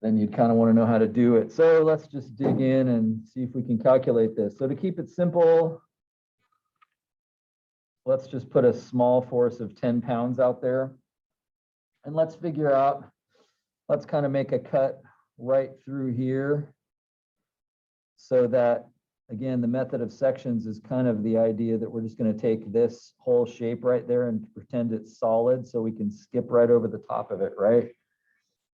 then you'd kind of want to know how to do it. So let's just dig in and see if we can calculate this. So to keep it simple, let's just put a small force of 10 pounds out there. And let's figure out, let's kind of make a cut right through here so that, again, the method of sections is kind of the idea that we're just going to take this whole shape right there and pretend it's solid so we can skip right over the top of it, right?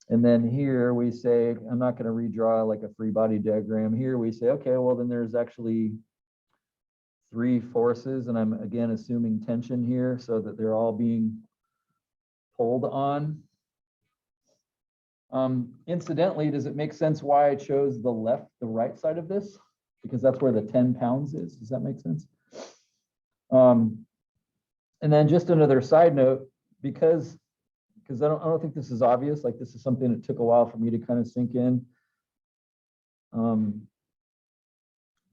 And then here we say, I'm not going to redraw like a free body diagram. Here we say, okay, well, then there's actually 3 forces, and I'm again assuming tension here so that they're all being pulled on. Incidentally, does it make sense why I chose the right side of this? Because that's where the 10 pounds is. Does that make sense? And then just another side note, because I don't think this is obvious. Like, this is something that took a while for me to kind of sink in.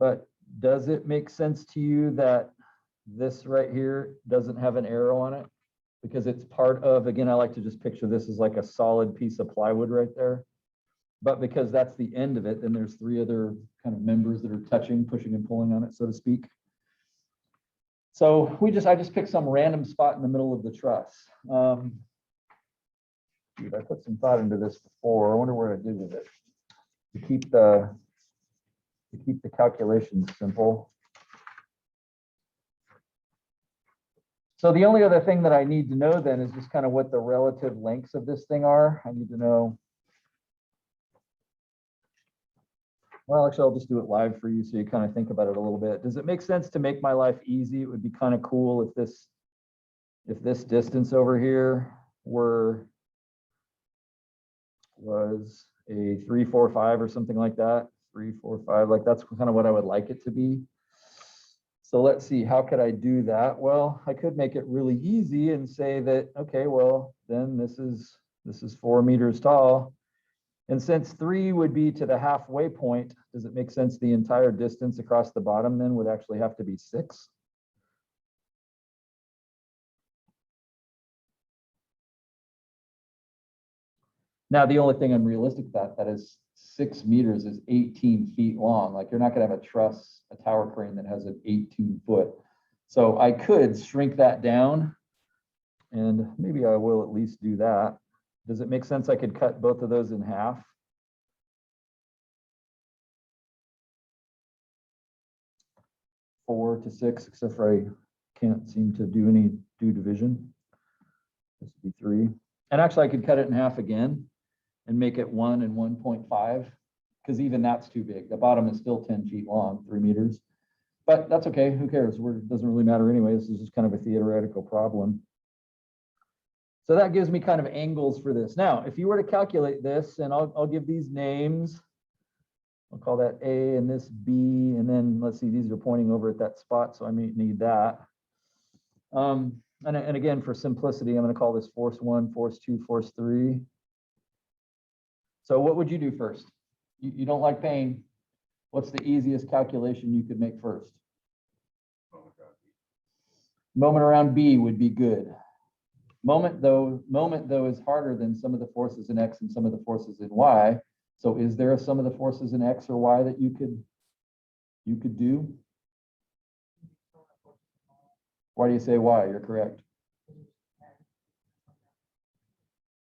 But does it make sense to you that this right here doesn't have an arrow on it? Because it's part of, again, I like to just picture this as like a solid piece of plywood right there. But because that's the end of it, then there's 3 other kind of members that are touching, pushing and pulling on it, so to speak. So I just picked some random spot in the middle of the truss. I put some thought into this before. I wonder what I did with it to keep the calculations simple. So the only other thing that I need to know then is just kind of what the relative lengths of this thing are. I need to know. Well, actually, I'll just do it live for you so you kind of think about it a little bit. Does it make sense to make my life easy? It would be kind of cool if this distance over here was a 3, 4, 5 or something like that. 3, 4, 5, like that's kind of what I would like it to be. So let's see, how could I do that? Well, I could make it really easy and say that, okay, well, then this is 4 meters tall. And since 3 would be to the halfway point, does it make sense the entire distance across the bottom then would actually have to be 6? Now, the only thing unrealistic about that is 6 meters is 18 feet long. Like, you're not going to have a tower crane that has an 18 foot. So I could shrink that down, and maybe I will at least do that. Does it make sense I could cut both of those in half? Four to 6, except for I can't seem to do division. This would be 3. And actually I could cut it in half again and make it 1 and 1.5, because even that's too big. The bottom is still 10 feet long, 3 meters. But that's okay, who cares? It doesn't really matter anyway. This is just kind of a theoretical problem. So that gives me kind of angles for this. Now, if you were to calculate this, and I'll give these names, I'll call that A and this B, and then let's see, these are pointing over at that spot, so I may need that. And again, for simplicity, I'm going to call this force 1, force 2, force 3. So what would you do first? You don't like pain. What's the easiest calculation you could make first? Moment around B would be good. Moment though is harder than some of the forces in X and some of the forces in Y. So is there some of the forces in X or Y that you could do? Why do you say Y? You're correct.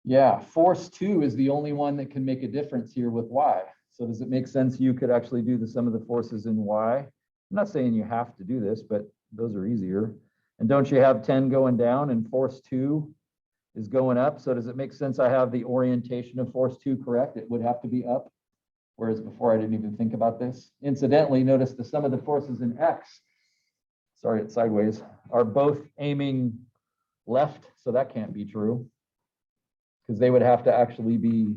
Yeah, force 2 is the only one that can make a difference here with Y. So does it make sense you could actually do the sum of the forces in Y? I'm not saying you have to do this, but those are easier. And don't you have 10 going down and force 2 is going up? So does it make sense I have the orientation of force 2 correct? It would have to be up, whereas before I didn't even think about this. Incidentally, notice the sum of the forces in X, sorry, it's sideways, are both aiming left, so that can't be true, because they would have to actually be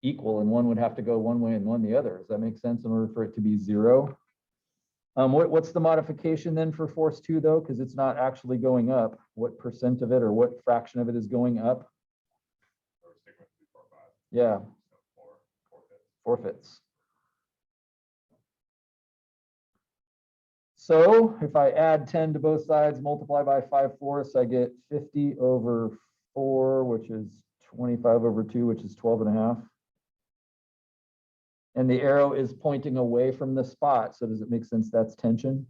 equal, and one would have to go one way and one the other. Does that make sense in order for it to be 0? What's the modification then for force 2 though? Because it's not actually going up. What percent of it or what fraction of it is going up? Yeah. 4/5. So if I add 10 to both sides, multiply by 5/4, I get 50 over 4, which is 25 over 2, which is 12.5. And the arrow is pointing away from the spot. So does it make sense that's tension?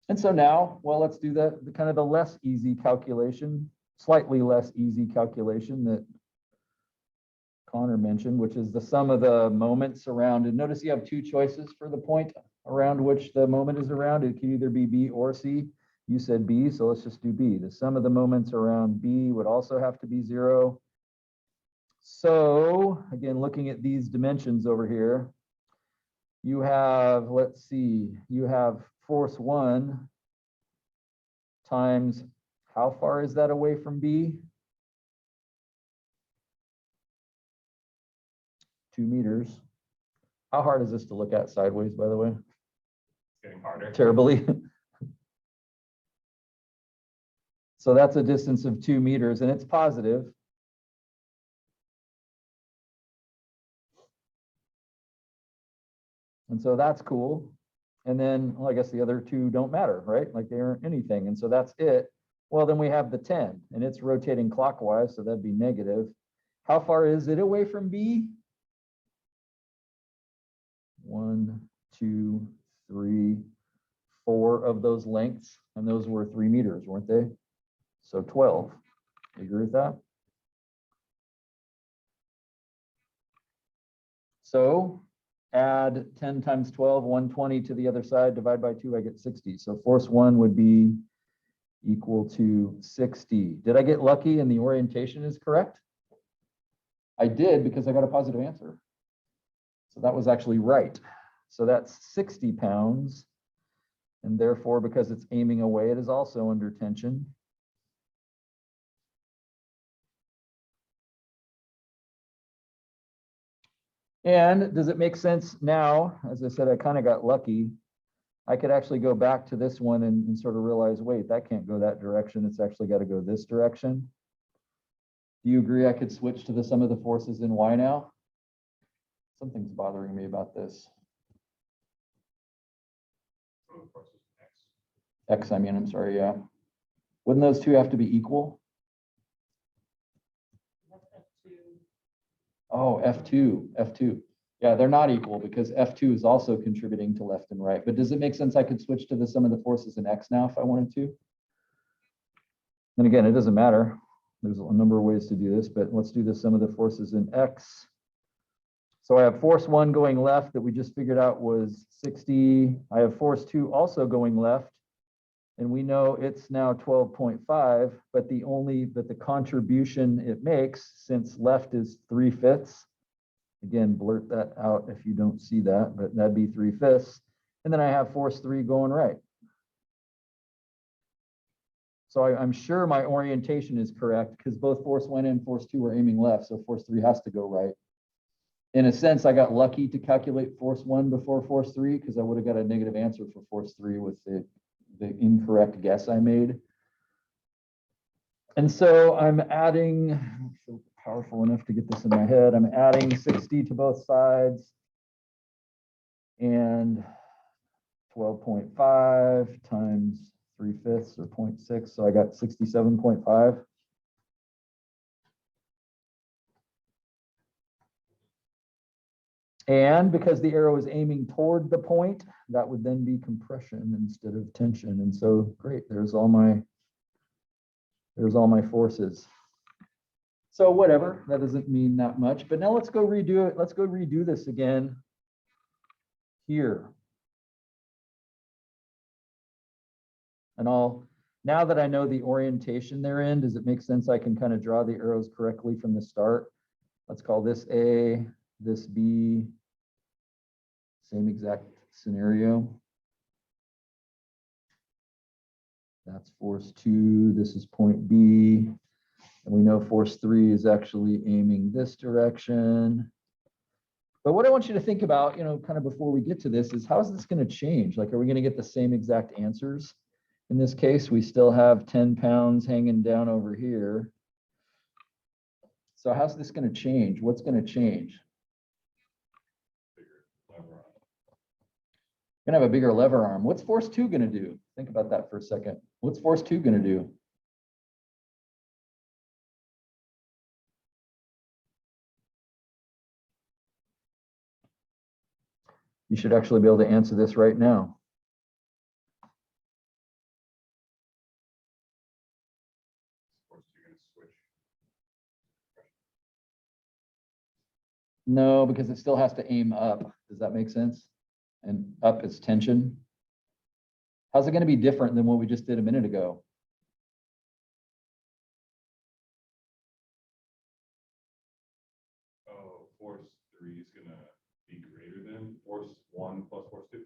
And so now, well, let's do the kind of the less easy calculation, slightly less easy calculation that Connor mentioned, which is the sum of the moments around. And notice you have two choices for the point around which the moment is around. It can either be B or C. You said B, so let's just do B. The sum of the moments around B would also have to be 0. So again, looking at these dimensions over here, you have, let's see, you have force 1 times, how far is that away from B? 2 meters. How hard is this to look at sideways, by the way? It's getting harder. Terribly. So that's a distance of 2 meters, and it's positive. And so that's cool. And then, well, I guess the other two don't matter, right? Like they aren't anything. And so that's it. Well, then we have the 10, and it's rotating clockwise, so that'd be negative. How far is it away from B? 1, 2, 3, 4 of those lengths, and those were 3 meters, weren't they? So 12. You agree with that? So add 10 times 12, 120 to the other side, divide by 2, I get 60. So force 1 would be equal to 60. Did I get lucky and the orientation is correct? I did, because I got a positive answer. So that was actually right. So that's 60 pounds. And therefore, because it's aiming away, it is also under tension. And does it make sense now? As I said, I kind of got lucky. I could actually go back to this one and sort of realize, wait, that can't go that direction. It's actually got to go this direction. Do you agree I could switch to the sum of the forces in Y now? Something's bothering me about this. X, I mean, I'm sorry, yeah. Wouldn't those two have to be equal? Oh, F2. Yeah, they're not equal because F2 is also contributing to left and right. But does it make sense I could switch to the sum of the forces in X now if I wanted to? And again, it doesn't matter. There's a number of ways to do this, but let's do the sum of the forces in X. So I have force 1 going left that we just figured out was 60. I have force 2 also going left. And we know it's now 12.5, but the contribution it makes, since left is 3/5. Again, blurt that out if you don't see that, but that'd be 3/5. And then I have force 3 going right. So I'm sure my orientation is correct because both force 1 and force 2 were aiming left. So force 3 has to go right. In a sense, I got lucky to calculate force 1 before force 3 because I would have got a negative answer for force 3 with the incorrect guess I made. And so I'm adding, I'm so powerful enough to get this in my head. I'm adding 60 to both sides and 12.5 times 3/5 or 0.6. So I got 67.5. And because the arrow is aiming toward the point, that would then be compression instead of tension. And so great, there's all my forces. So whatever, that doesn't mean that much. But now let's go redo it. Let's go redo this again here. And now that I know the orientation they're in, does it make sense I can kind of draw the arrows correctly from the start? Let's call this A, this B, same exact scenario. That's force 2, this is point B. And we know force 3 is actually aiming this direction. But what I want you to think about, kind of before we get to this is how is this going to change? Like, are we going to get the same exact answers? In this case, we still have 10 pounds hanging down over here. So how's this going to change? What's going to change? Gonna have a bigger lever arm. What's force 2 gonna do? Think about that for a second. What's force 2 gonna do? You should actually be able to answer this right now. Force you're gonna switch. No, because it still has to aim up. Does that make sense? And up is tension. How's it going to be different than what we just did a minute ago? Oh, force 3 is gonna be greater than force 1 plus force 2.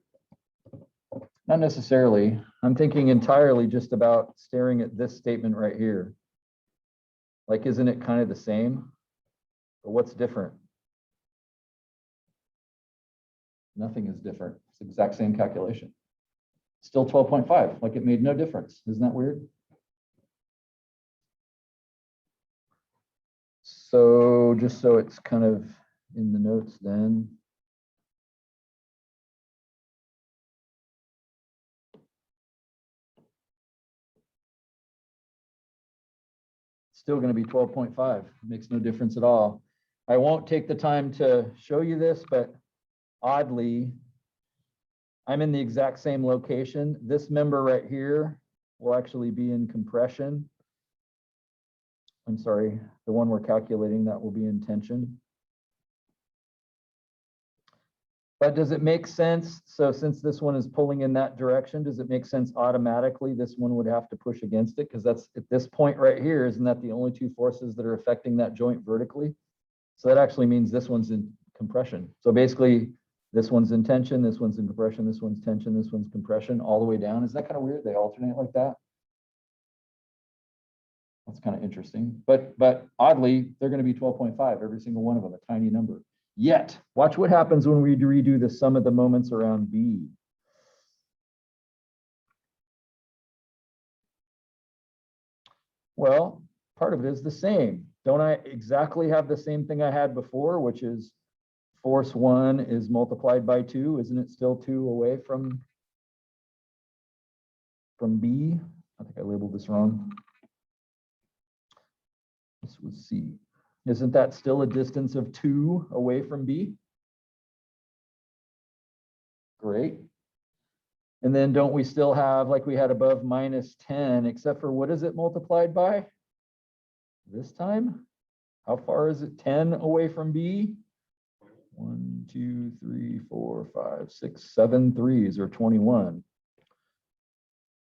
Not necessarily. I'm thinking entirely just about staring at this statement right here. Like, isn't it kind of the same? But what's different? Nothing is different. It's the exact same calculation. Still 12.5, like it made no difference. Isn't that weird? So just so it's kind of in the notes then. Still going to be 12.5. Makes no difference at all. I won't take the time to show you this, but oddly, I'm in the exact same location. This member right here will actually be in compression. I'm sorry, the one we're calculating, that will be in tension. But does it make sense? So since this one is pulling in that direction, does it make sense automatically this one would have to push against it? Because that's at this point right here, isn't that the only two forces that are affecting that joint vertically? So that actually means this one's in compression. So basically, this one's in tension, this one's in compression, this one's tension, this one's compression, all the way down. Is that kind of weird? They alternate like that? That's kind of interesting. But oddly, they're going to be 12.5, every single one of them, a tiny number. Yet, watch what happens when we redo the sum of the moments around B. Well, part of it is the same. Don't I exactly have the same thing I had before, which is force 1 is multiplied by 2. Isn't it still 2 away from B? I think I labeled this wrong. This was C. Isn't that still a distance of 2 away from B? Great. And then don't we still have, like we had above, minus 10, except for what is it multiplied by? This time? How far is it? 10 away from B? 1, 2, 3, 4, 5, 6, 7 threes, or 21.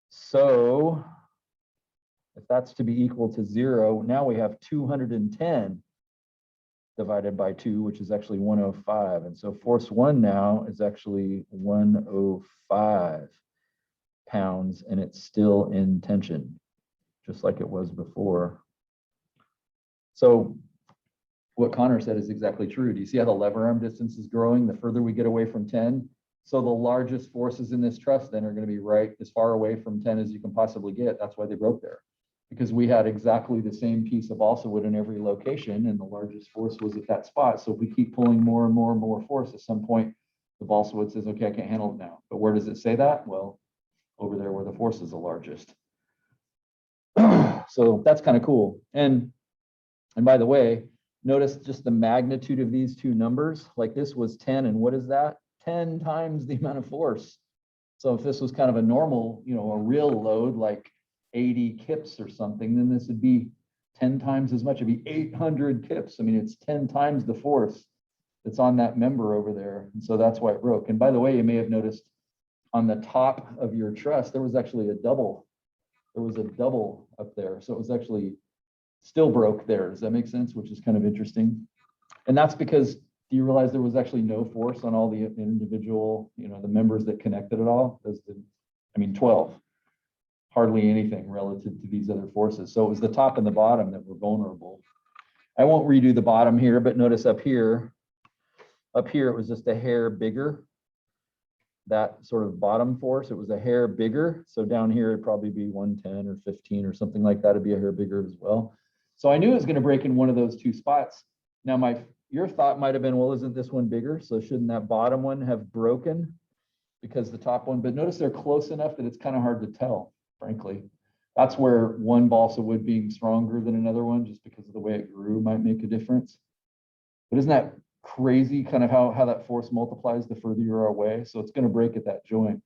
So if that's to be equal to 0, now we have 210 divided by 2, which is actually 105. And so force 1 now is actually 105 pounds, and it's still in tension, just like it was before. So what Connor said is exactly true. Do you see how the lever arm distance is growing the further we get away from 10? So the largest forces in this truss then are going to be right as far away from 10 as you can possibly get. That's why they broke there, because we had exactly the same piece of balsa wood in every location, and the largest force was at that spot. So if we keep pulling more and more and more force, at some point, the balsa wood says, okay, I can't handle it now. But where does it say that? Well, over there where the force is the largest. So that's kind of cool. And by the way, notice just the magnitude of these two numbers. Like this was 10, and what is that? 10 times the amount of force. So if this was kind of a normal, a real load, like 80 kips or something, then this would be 10 times as much. It'd be 800 kips. I mean, it's 10 times the force that's on that member over there. And so that's why it broke. And by the way, you may have noticed on the top of your truss, there was actually a double. There was a double up there. So it was actually still broke there. Does that make sense? Which is kind of interesting. And that's because, do you realize there was actually no force on all the individual, the members that connected it all? 12. Hardly anything relative to these other forces. So it was the top and the bottom that were vulnerable. I won't redo the bottom here, but notice up here it was just a hair bigger. That sort of bottom force, it was a hair bigger. So down here, it'd probably be 110 or 15 or something like that. It'd be a hair bigger as well. So I knew it was going to break in one of those two spots. Now your thought might have been, well, isn't this one bigger? So shouldn't that bottom one have broken? because the top one, but notice they're close enough that it's kind of hard to tell, frankly. That's where one balsa wood being stronger than another one, just because of the way it grew, might make a difference. But isn't that crazy kind of how that force multiplies the further you're away? So it's going to break at that joint.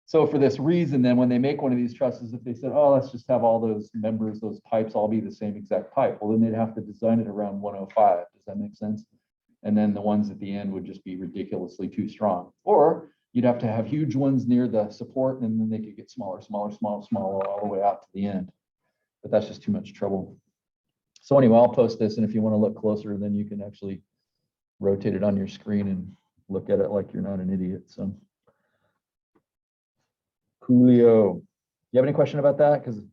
So for this reason, then when they make one of these trusses, if they said, oh, let's just have all those members, those pipes all be the same exact pipe, well, then they'd have to design it around 105. Does that make sense? And then the ones at the end would just be ridiculously too strong. Or you'd have to have huge ones near the support, and then they could get smaller, smaller, smaller, smaller, all the way out to the end. But that's just too much trouble. So anyway, I'll post this, and if you want to look closer, then you can actually rotate it on your screen and look at it like you're not an idiot. So coolio. You have any question about that? Because in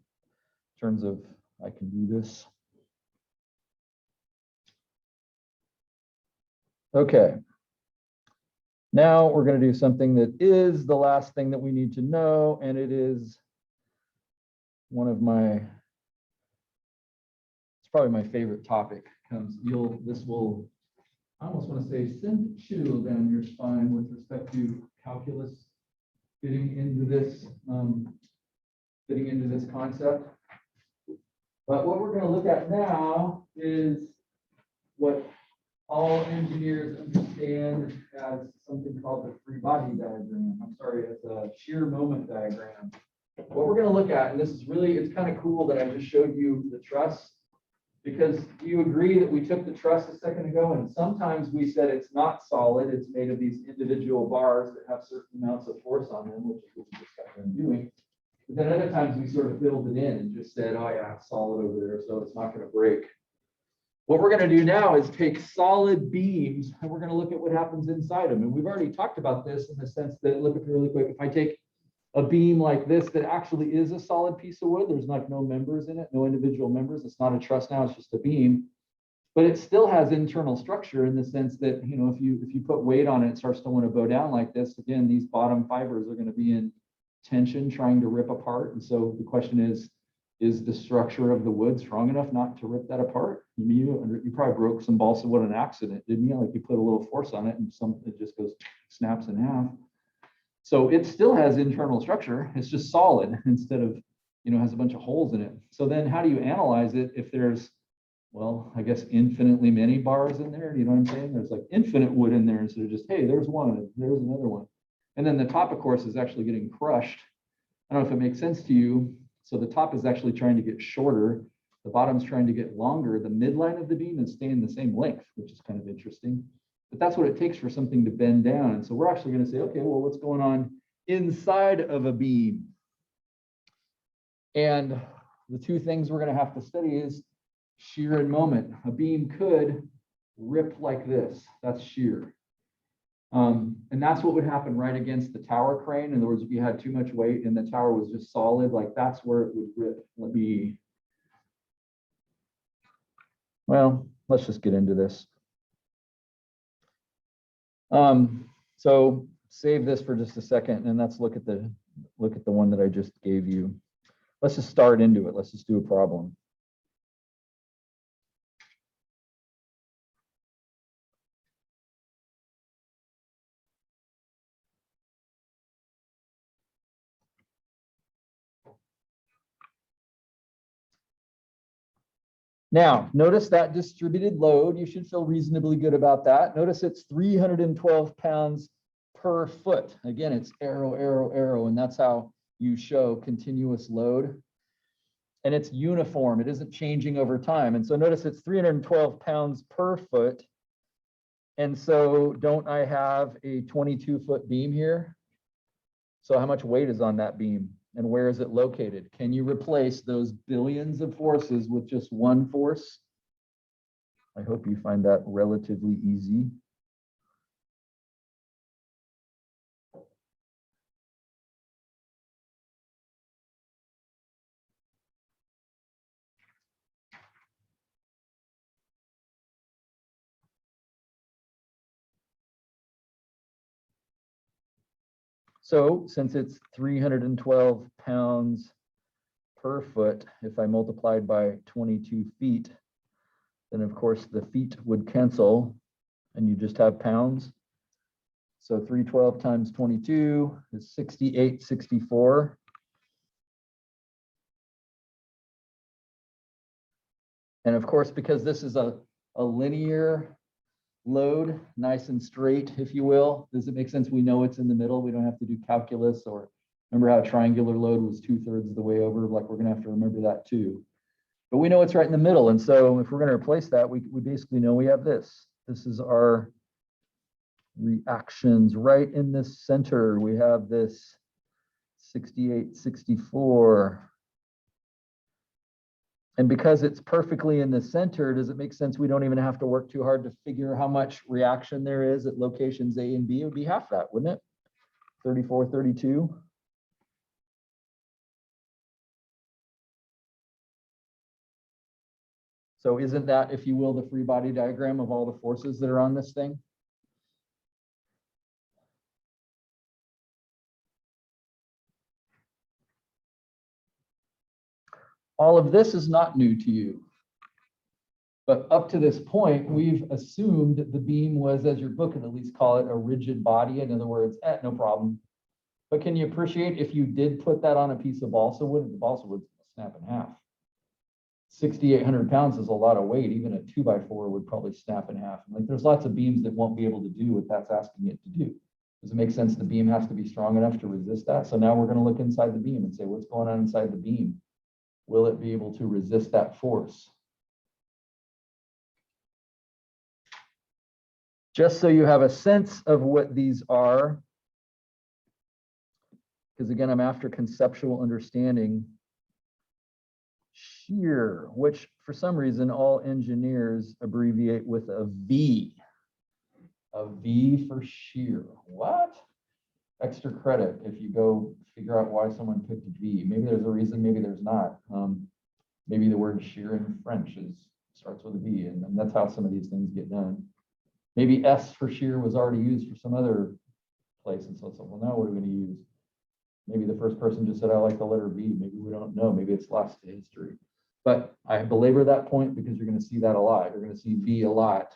terms of I can do this. Okay. Now we're going to do something that is the last thing that we need to know, and it is one of my, it's probably my favorite topic. This will, I almost want to say, send a chill down your spine with respect to calculus fitting into this concept. But what we're going to look at now is what all engineers understand as something called the free body diagram. I'm sorry, it's a shear moment diagram. What we're going to look at, and this is really, it's kind of cool that I just showed you the truss, because you agree that we took the truss a second ago, and sometimes we said it's not solid, it's made of these individual bars that have certain amounts of force on them, which is what we just got done doing. But then other times we sort of filled it in and just said, oh yeah, it's solid over there, so it's not going to break. What we're going to do now is take solid beams, and we're going to look at what happens inside them. And we've already talked about this in the sense that, look at it really quick, if I take a beam like this that actually is a solid piece of wood, there's like no members in it, no individual members, it's not a truss now, it's just a beam, but it still has internal structure in the sense that, you know, if you put weight on it, it starts to want to bow down like this. Again, these bottom fibers are going to be in tension, trying to rip apart. And so the question is the structure of the wood strong enough not to rip that apart? You probably broke some balsa wood on accident, didn't you? Like you put a little force on it and it just goes, snaps in half. So it still has internal structure. It's just solid instead of, you know, has a bunch of holes in it. So then how do you analyze it if there's, well, I guess infinitely many bars in there? You know what I'm saying? There's like infinite wood in there instead of just, hey, there's one, there's another one. And then the top, of course, is actually getting crushed. I don't know if it makes sense to you. So the top is actually trying to get shorter. The bottom's trying to get longer. The midline of the beam is staying the same length, which is kind of interesting. But that's what it takes for something to bend down. And so we're actually going to say, okay, well, what's going on inside of a beam? And the two things we're going to have to study is shear and moment. A beam could rip like this. That's shear. And that's what would happen right against the tower crane. In other words, if you had too much weight and the tower was just solid, like that's where it would rip. Well, let's just get into this. So save this for just a second, and let's look at the one that I just gave you. Let's just start into it. Let's just do a problem. Now, notice that distributed load. You should feel reasonably good about that. Notice it's 312 pounds per foot. Again, it's arrow, arrow, arrow, and that's how you show continuous load. And it's uniform. It isn't changing over time. And so notice it's 312 pounds per foot. And so don't I have a 22-foot beam here? So how much weight is on that beam? And where is it located? Can you replace those billions of forces with just one force? I hope you find that relatively easy. So since it's 312 pounds per foot, if I multiplied by 22 feet, then of course the feet would cancel and you just have pounds. So 312 times 22 is 6864. And of course, because this is a linear load, nice and straight, if you will, does it make sense? We know it's in the middle. We don't have to do calculus, or remember how a triangular load was 2/3 of the way over, like we're gonna have to remember that too. But we know it's right in the middle. And so if we're gonna replace that, we basically know we have this. This is our reactions right in this center. We have this 6864. And because it's perfectly in the center, does it make sense we don't even have to work too hard to figure how much reaction there is at locations A and B? It would be half that, wouldn't it? 34, 32. So isn't that, if you will, the free body diagram of all the forces that are on this thing? All of this is not new to you. But up to this point, we've assumed the beam was, as your book would at least call it, a rigid body. In other words, no problem. But can you appreciate if you did put that on a piece of balsa wood, the balsa would snap in half? 6,800 pounds is a lot of weight. Even a 2x4 would probably snap in half. Like, there's lots of beams that won't be able to do what that's asking it to do. Does it make sense? The beam has to be strong enough to resist that. So now we're going to look inside the beam and say, what's going on inside the beam? Will it be able to resist that force? Just so you have a sense of what these are, because again, I'm after conceptual understanding. Shear, which for some reason all engineers abbreviate with a V. A V for shear. What? Extra credit if you go figure out why someone picked V. Maybe there's a reason, maybe there's not. Maybe the word shear in French starts with a V, and that's how some of these things get done. Maybe S for shear was already used for some other place, and so it's like, well, now what are we going to use? Maybe the first person just said, I like the letter V. Maybe we don't know. Maybe it's lost to history. But I belabor that point because you're going to see that a lot. You're going to see V a lot.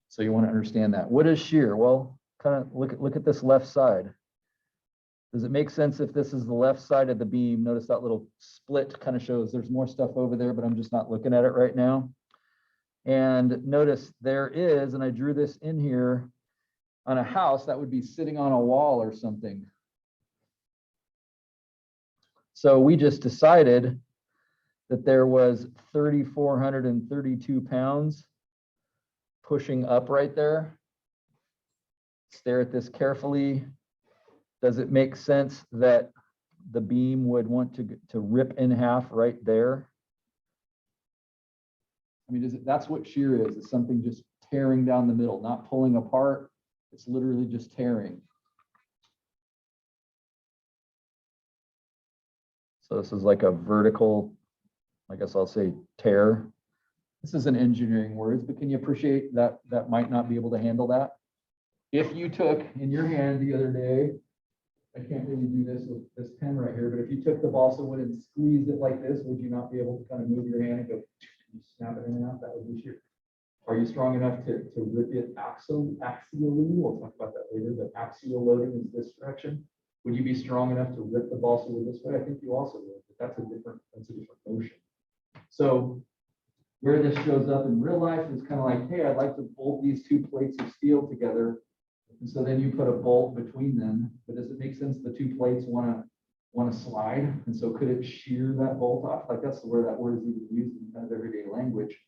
So you want to understand that. What is shear? Well, kind of look at this left side. Does it make sense if this is the left side of the beam? Notice that little split kind of shows there's more stuff over there, but I'm just not looking at it right now. And notice there is, and I drew this in here, on a house that would be sitting on a wall or something. So we just decided that there was 3,432 pounds pushing up right there. Stare at this carefully. Does it make sense that the beam would want to rip in half right there? I mean, that's what shear is. It's something just tearing down the middle, not pulling apart. It's literally just tearing. So this is like a vertical, I guess I'll say tear. This isn't engineering words, but can you appreciate that that might not be able to handle that? If you took in your hand the other day, I can't really do this with this pen right here, but if you took the balsa wood and squeezed it like this, would you not be able to kind of move your hand and go snap it in and out? That would be shear. Are you strong enough to rip it axially? We'll talk about that later, but axial loading is this direction. Would you be strong enough to rip the balsa wood this way? I think you also would, but that's a different motion. So where this shows up in real life is kind of like, hey, I'd like to bolt these two plates of steel together. And so then you put a bolt between them. But does it make sense the two plates want to slide? And so could it shear that bolt off? Like that's where that word is even used in kind of everyday language.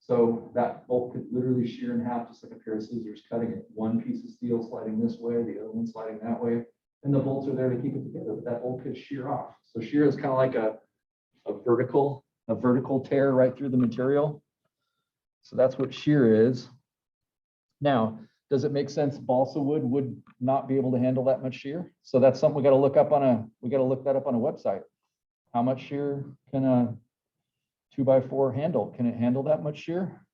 So that bolt could literally shear in half, just like a pair of scissors cutting it. One piece of steel sliding this way, the other one sliding that way. And the bolts are there to keep it together, but that bolt could shear off. So shear is kind of like a vertical tear right through the material. So that's what shear is. Now, does it make sense balsa wood would not be able to handle that much shear? So that's something we got to look up on a website. How much shear can a 2x4 handle? Can it handle that much shear?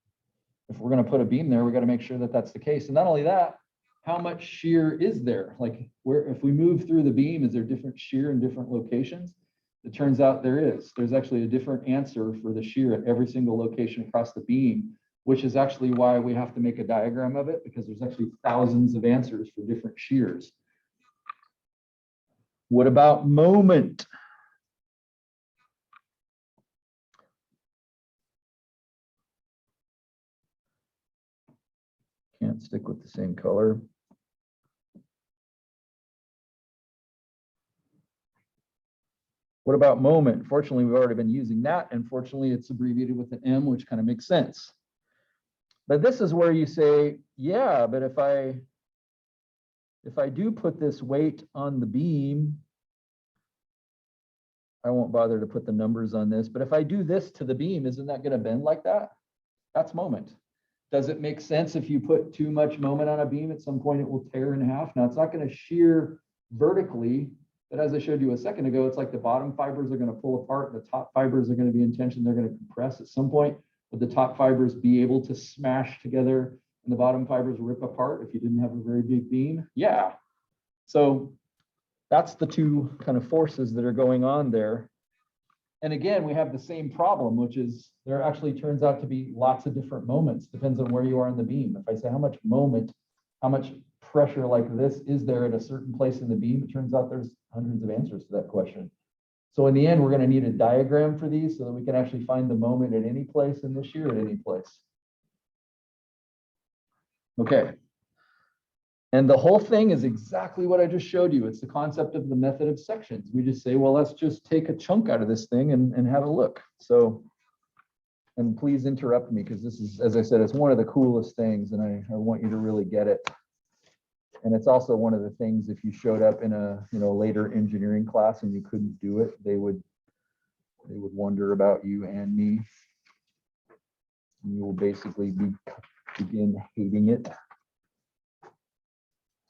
If we're going to put a beam there, we got to make sure that that's the case. And not only that, how much shear is there? Like if we move through the beam, is there different shear in different locations? It turns out there is. There's actually a different answer for the shear at every single location across the beam which is actually why we have to make a diagram of it, because there's actually thousands of answers for different shears. What about moment? Can't stick with the same color. What about moment? Fortunately, we've already been using that. And fortunately, it's abbreviated with an M, which kind of makes sense. But this is where you say, yeah, but if I do put this weight on the beam, I won't bother to put the numbers on this, but if I do this to the beam, isn't that going to bend like that? That's moment. Does it make sense if you put too much moment on a beam, at some point it will tear in half? Now, it's not going to shear vertically, but as I showed you a second ago, it's like the bottom fibers are going to pull apart, the top fibers are going to be in tension, they're going to compress at some point. Would the top fibers be able to smash together and the bottom fibers rip apart if you didn't have a very big beam? Yeah. So that's the two kind of forces that are going on there. And again, we have the same problem, which is there actually turns out to be lots of different moments, depends on where you are in the beam. If I say how much moment, how much pressure like this is there at a certain place in the beam, it turns out there's hundreds of answers to that question. So in the end, we're going to need a diagram for these so that we can actually find the moment at any place and the shear at any place. Okay. And the whole thing is exactly what I just showed you. It's the concept of the method of sections. We just say, well, let's just take a chunk out of this thing and have a look. So, and please interrupt me, because this is, as I said, it's one of the coolest things, and I want you to really get it. And it's also one of the things, if you showed up in a later engineering class and you couldn't do it, they would wonder about you and me. And you will basically begin hating it.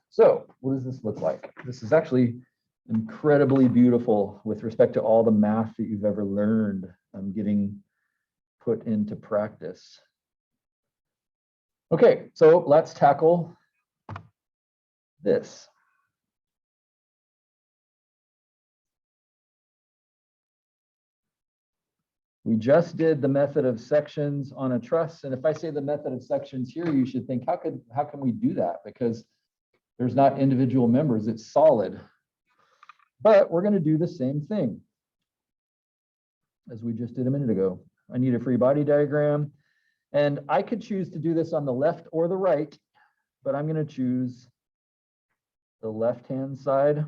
So what does this look like? This is actually incredibly beautiful with respect to all the math that you've ever learned. I'm getting put into practice. Okay, so let's tackle this. We just did the method of sections on a truss. And if I say the method of sections here, you should think, how can we do that? Because there's not individual members, it's solid. But we're going to do the same thing as we just did a minute ago. I need a free body diagram. And I could choose to do this on the left or the right, but I'm going to choose the left-hand side.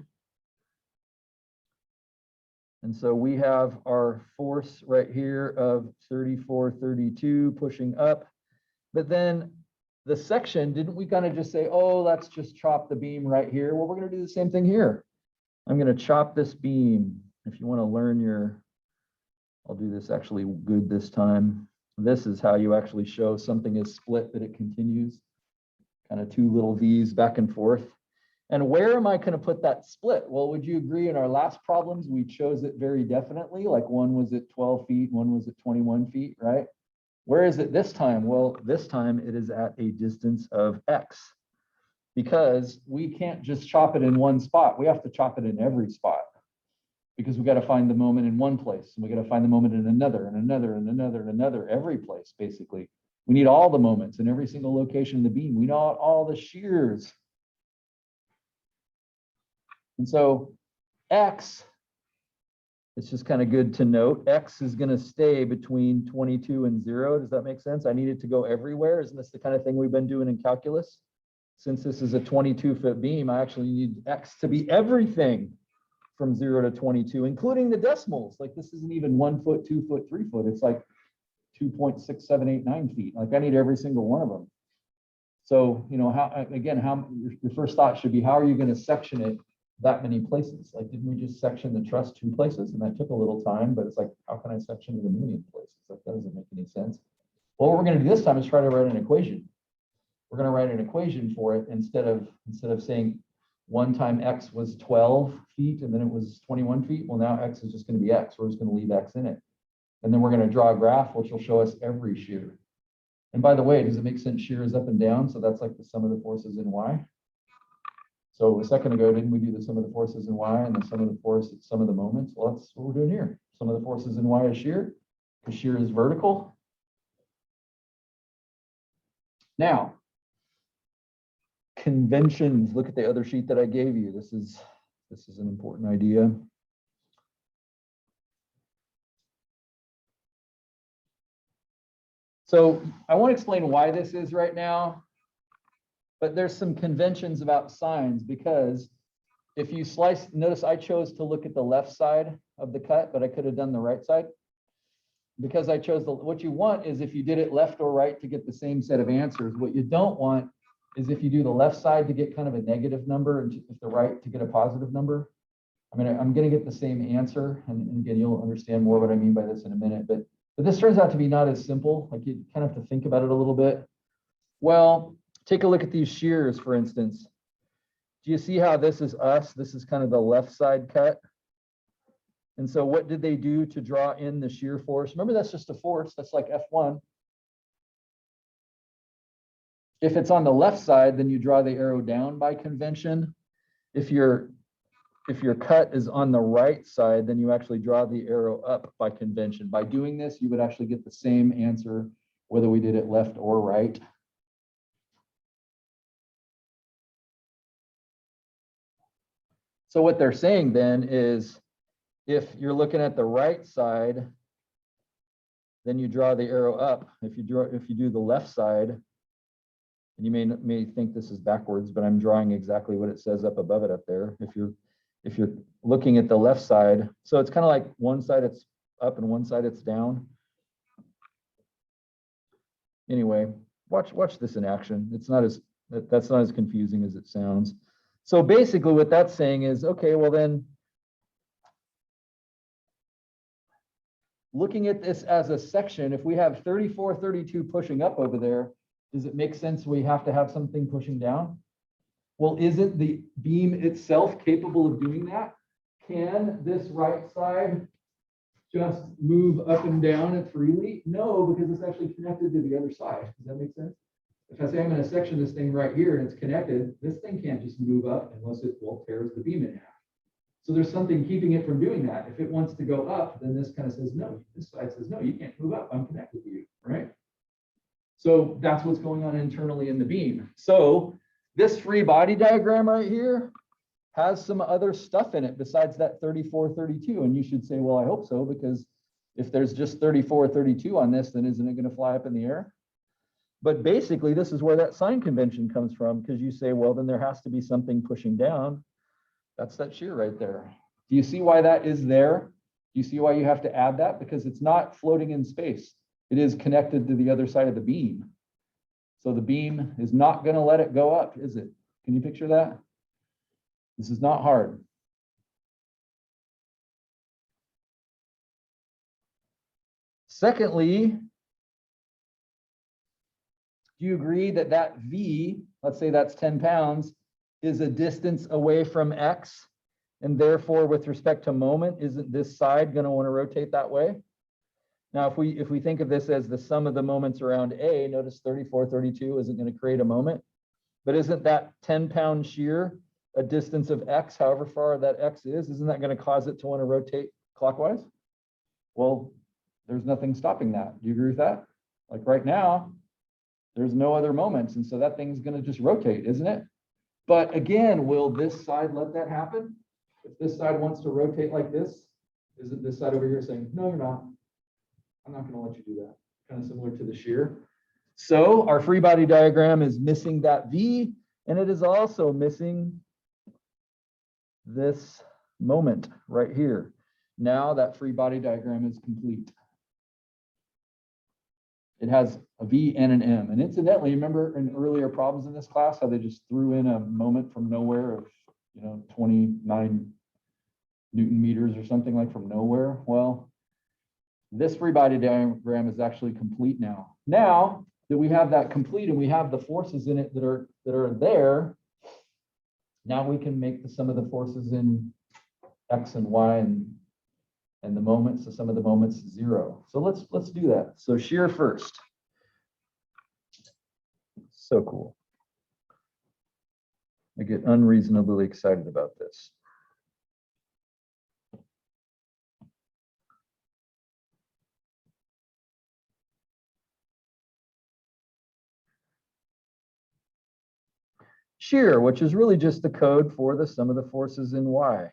And so we have our force right here of 3432 pushing up. But then the section, didn't we kind of just say, oh, let's just chop the beam right here? Well, we're going to do the same thing here. I'm going to chop this beam. If you want to learn I'll do this actually good this time. This is how you actually show something is split, that it continues. Kind of two little V's back and forth. And where am I going to put that split? Well, would you agree in our last problems, we chose it very definitely, like one was at 12 feet, one was at 21 feet, right? Where is it this time? Well, this time it is at a distance of X, because we can't just chop it in one spot. We have to chop it in every spot, because we got to find the moment in one place, and we got to find the moment in another, and another, and another, and another, every place, basically. We need all the moments in every single location in the beam. We know all the shears. And so X, it's just kind of good to note, X is going to stay between 22 and 0. Does that make sense? I need it to go everywhere. Isn't this the kind of thing we've been doing in calculus? Since this is a 22-foot beam, I actually need X to be everything from 0 to 22, including the decimals. Like, this isn't even 1 foot, 2 foot, 3 foot. It's like 2.6789 feet. Like, I need every single one of them. So, how your first thought should be, how are you going to section it that many places? Like, didn't we just section the truss 2 places? And that took a little time, but it's like, how can I section it a million places? Like, that doesn't make any sense. Well, what we're going to do this time is try to write an equation. We're going to write an equation for it instead of saying 1 time X was 12 feet and then it was 21 feet. Well, now X is just going to be X. We're just going to leave X in it. And then we're going to draw a graph, which will show us every shear. And by the way, does it make sense shear is up and down? So that's like the sum of the forces in Y. So a second ago, didn't we do the sum of the forces in Y and the sum of the forces, sum of the moments? Well, that's what we're doing here. Sum of the forces in Y is shear. The shear is vertical. Now, conventions. Look at the other sheet that I gave you. This is an important idea. So I won't explain why this is right now, but there's some conventions about signs, because if you slice, notice I chose to look at the left side of the cut, but I could have done the right side. Because I chose what you want is if you did it left or right to get the same set of answers. What you don't want is if you do the left side to get kind of a negative number and if the right to get a positive number. I mean, I'm going to get the same answer, and again, you'll understand more what I mean by this in a minute, but this turns out to be not as simple. Like, you kind of have to think about it a little bit. Well, take a look at these shears, for instance. Do you see how this is us? This is kind of the left side cut. And so what did they do to draw in the shear force? Remember, that's just a force. That's like F1. If it's on the left side, then you draw the arrow down by convention. If your cut is on the right side, then you actually draw the arrow up by convention. By doing this, you would actually get the same answer whether we did it left or right. So what they're saying then is, if you're looking at the right side, then you draw the arrow up. If you do the left side, and you may think this is backwards, but I'm drawing exactly what it says up above it up there. If you're looking at the left side, so it's kind of like one side it's up and one side it's down. Anyway, watch this in action. That's not as confusing as it sounds. So basically what that's saying is, okay, well then, looking at this as a section, if we have 34, 32 pushing up over there, does it make sense we have to have something pushing down? Well, isn't the beam itself capable of doing that? Can this right side just move up and down freely? No, because it's actually connected to the other side. Does that make sense? If I say I'm going to section this thing right here and it's connected, this thing can't just move up unless it tears the beam in half. So there's something keeping it from doing that. If it wants to go up, then this kind of says no. This side says no, you can't move up. I'm connected to you, right? So that's what's going on internally in the beam. So this free body diagram right here has some other stuff in it besides that 34, 32. And you should say, well, I hope so, because if there's just 34, 32 on this, then isn't it going to fly up in the air? But basically, this is where that sign convention comes from, because you say, well, then there has to be something pushing down. That's that shear right there. Do you see why that is there? Do you see why you have to add that? Because it's not floating in space. It is connected to the other side of the beam. So the beam is not going to let it go up, is it? Can you picture that? This is not hard. Secondly, do you agree that that V, let's say that's 10 pounds, is a distance away from X? And therefore, with respect to moment, isn't this side going to want to rotate that way? Now, if we think of this as the sum of the moments around A, notice 34, 32 isn't going to create a moment. But isn't that 10-pound shear a distance of X, however far that X is? Isn't that going to cause it to want to rotate clockwise? Well, there's nothing stopping that. Do you agree with that? Like right now, there's no other moments. And so that thing's going to just rotate, isn't it? But again, will this side let that happen? If this side wants to rotate like this, isn't this side over here saying, no, you're not. I'm not going to let you do that. Kind of similar to the shear. So our free body diagram is missing that V, and it is also missing this moment right here. Now that free body diagram is complete. It has a V and an M. And incidentally, remember in earlier problems in this class, how they just threw in a moment from nowhere of, 29 Newton meters or something, like from nowhere? Well, this free body diagram is actually complete now. Now that we have that complete and we have the forces in it that are there, now we can make the sum of the forces in X and Y and the moments, the sum of the moments 0. So let's do that. So shear first. So cool. I get unreasonably excited about this. shear, which is really just the code for the sum of the forces in Y.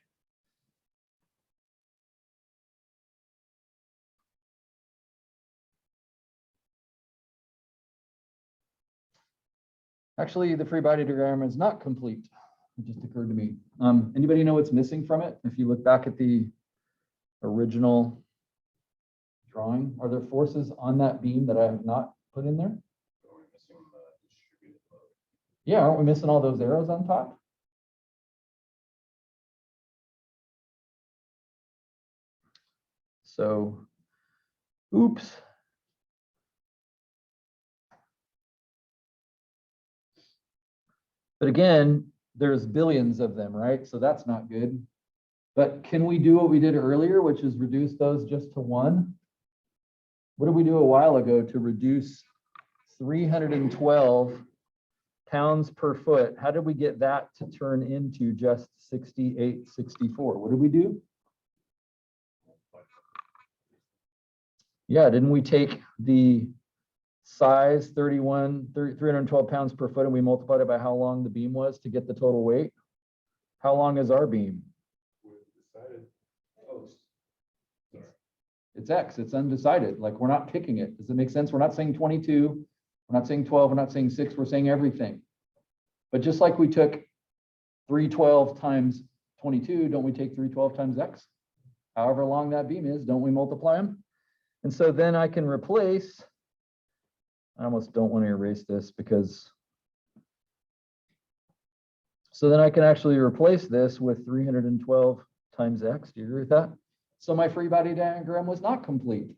Actually, the free body diagram is not complete. It just occurred to me. Anybody know what's missing from it? If you look back at the original drawing, are there forces on that beam that I have not put in there? Yeah, aren't we missing all those arrows on top? So, oops. But again, there's billions of them, right? So that's not good. But can we do what we did earlier, which is reduce those just to one? What did we do a while ago to reduce 312 pounds per foot? How did we get that to turn into just 68, 64? What did we do? Yeah, didn't we take the size 312 pounds per foot and we multiplied it by how long the beam was to get the total weight? How long is our beam? It's X, it's undecided. Like we're not picking it. Does it make sense? We're not saying 22, we're not saying 12, we're not saying 6, we're saying everything. But just like we took 312 times 22, don't we take 312 times X? However long that beam is, don't we multiply them? And so then I can replace, I almost don't want to erase this because, so then I can actually replace this with 312 times X. Do you agree with that? So my free body diagram was not complete.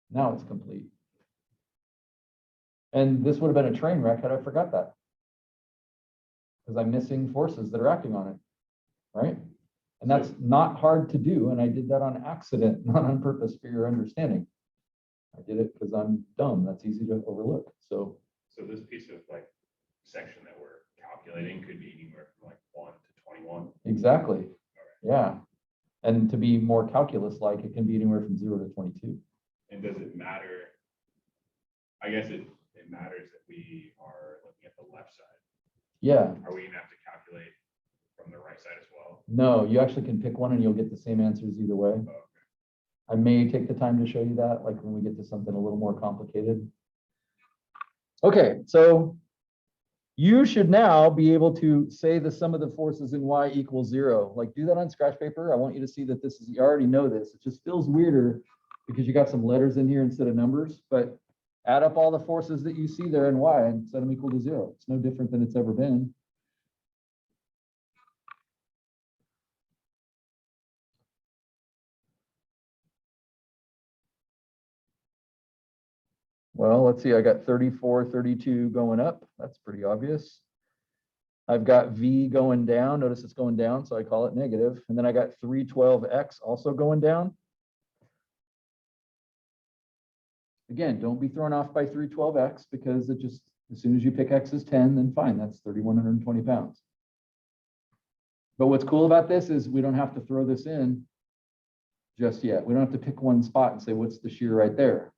Now it's complete. And this would have been a train wreck had I forgot that. Because I'm missing forces that are acting on it, right? And that's not hard to do. And I did that on accident, not on purpose for your understanding. I did it because I'm dumb. That's easy to overlook. So this piece of like section that we're calculating could be anywhere from like 1 to 21. Exactly. Right. Yeah. And to be more calculus-like, it can be anywhere from 0 to 22. And does it matter? I guess it matters that we are looking at the left side. Yeah. Are we gonna have to calculate from the right side as well? No, you actually can pick one and you'll get the same answers either way. Oh, okay. I may take the time to show you that, like when we get to something a little more complicated. Okay, so you should now be able to say the sum of the forces in Y equals 0. Like do that on scratch paper. I want you to see that this is, you already know this. It just feels weirder because you got some letters in here instead of numbers, but add up all the forces that you see there in Y and set them equal to 0. It's no different than it's ever been. Well, let's see, I got 34, 32 going up. That's pretty obvious. I've got V going down. Notice it's going down, so I call it negative. And then I got 312X also going down. Again, don't be thrown off by 312X because it just, as soon as you pick X as 10, then fine, that's 3,120 pounds. But what's cool about this is we don't have to throw this in just yet. We don't have to pick one spot and say, what's the shear right there?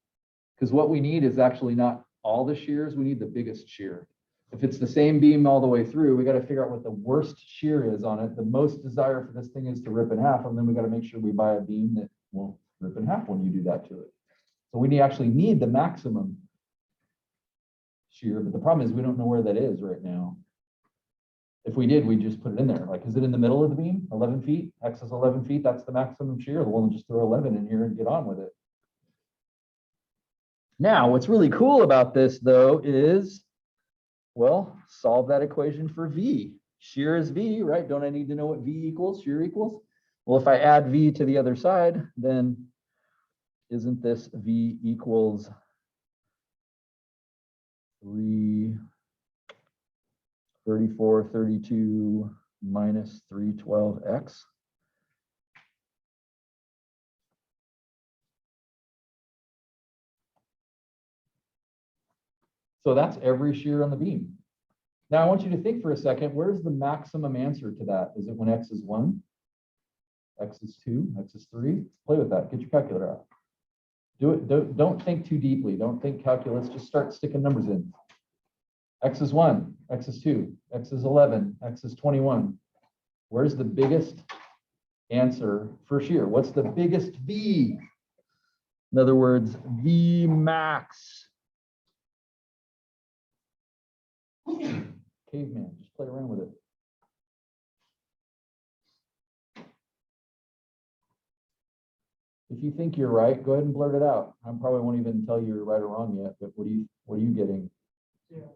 Because what we need is actually not all the shears, we need the biggest shear. If it's the same beam all the way through, we got to figure out what the worst shear is on it. The most desire for this thing is to rip in half, and then we got to make sure we buy a beam that won't rip in half when you do that to it. So we actually need the maximum shear, but the problem is we don't know where that is right now. If we did, we'd just put it in there. Like, is it in the middle of the beam? 11 feet, X is 11 feet, that's the maximum shear. We'll just throw 11 in here and get on with it. Now, what's really cool about this, though, is, well, solve that equation for V. Shear is V, right? Don't I need to know what V equals, shear equals? Well, if I add V to the other side, then isn't this V equals 34, 32 minus 312X? So that's every shear on the beam. Now I want you to think for a second, where's the maximum answer to that? Is it when X is 1? X is 2, X is 3? Play with that, get your calculator out. Do it, don't think too deeply. Don't think calculus, just start sticking numbers in. X is 1, X is 2, X is 11, X is 21. Where's the biggest answer for shear? What's the biggest V? In other words, V max. Caveman, just play around with it. If you think you're right, go ahead and blurt it out. I probably won't even tell you you're right or wrong yet, but what are you getting? 0.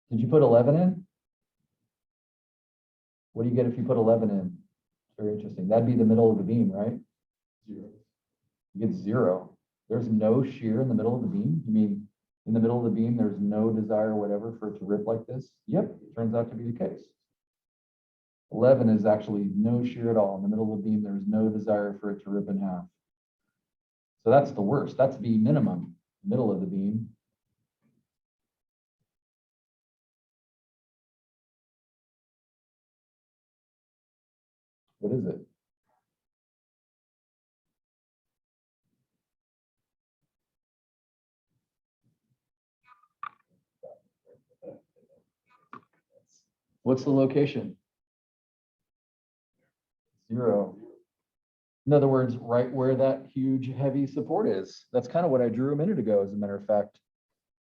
Did you put 11 in? What do you get if you put 11 in? Very interesting. That'd be the middle of the beam, right? 0. You get 0. There's no shear in the middle of the beam. You mean in the middle of the beam, there's no desire whatever for it to rip like this? Yep, it turns out to be the case. 11 is actually no shear at all. In the middle of the beam, there's no desire for it to rip in half. So that's the worst. That's the minimum, middle of the beam. What is it? What's the location? 0. In other words, right where that huge heavy support is. That's kind of what I drew a minute ago, as a matter of fact.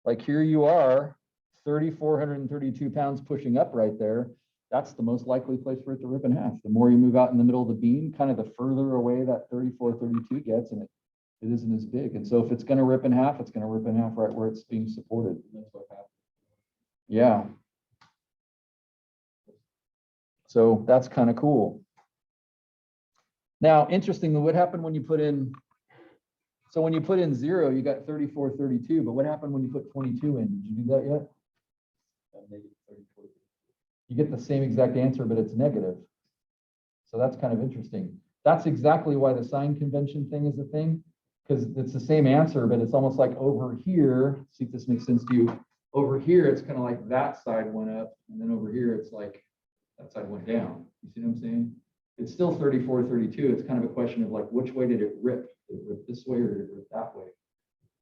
Like here you are, 3,432 pounds pushing up right there. That's the most likely place for it to rip in half. The more you move out in the middle of the beam, kind of the further away that 3,432 gets, and it isn't as big. And so if it's going to rip in half, it's going to rip in half right where it's being supported. Yeah. So that's kind of cool. Now, interestingly, what happened when you put in, so when you put in 0, you got 3,432, but what happened when you put 22 in? Did you do that yet? You get the same exact answer, but it's negative. So that's kind of interesting. That's exactly why the sign convention thing is a thing, because it's the same answer, but it's almost like over here. See if this makes sense to you. Over here, it's kind of like that side went up, and then over here, it's like that side went down. You see what I'm saying? It's still 3,432. It's kind of a question of like, which way did it rip? Did it rip this way or did it rip that way?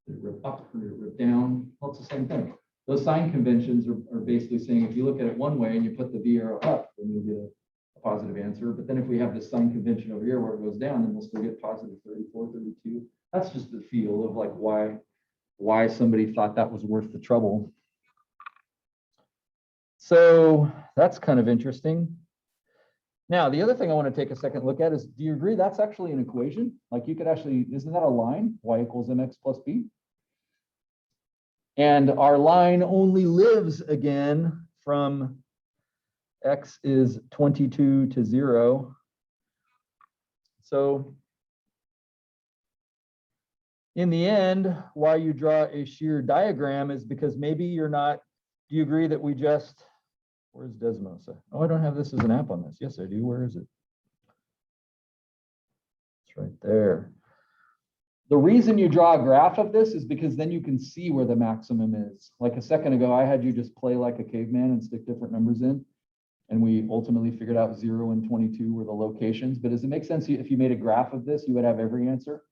Did it rip up or did it rip down? Well, it's the same thing. Those sign conventions are basically saying if you look at it one way and you put the V arrow up, then you'll get a positive answer. But then if we have this sign convention over here where it goes down, then we'll still get positive 3,432. That's just the feel of like why somebody thought that was worth the trouble. So that's kind of interesting. Now, the other thing I want to take a second look at is, do you agree that's actually an equation? Like you could actually, isn't that a line? Y equals mx plus b. And our line only lives again from x is 22 to 0. So in the end, why you draw a shear diagram is because maybe you're not, do you agree that we just, where's Desmosa? Oh, I don't have this as an app on this. Yes, I do. Where is it? It's right there. The reason you draw a graph of this is because then you can see where the maximum is. Like a second ago, I had you just play like a caveman and stick different numbers in. And we ultimately figured out 0 and 22 were the locations. But does it make sense if you made a graph of this, you would have every answer?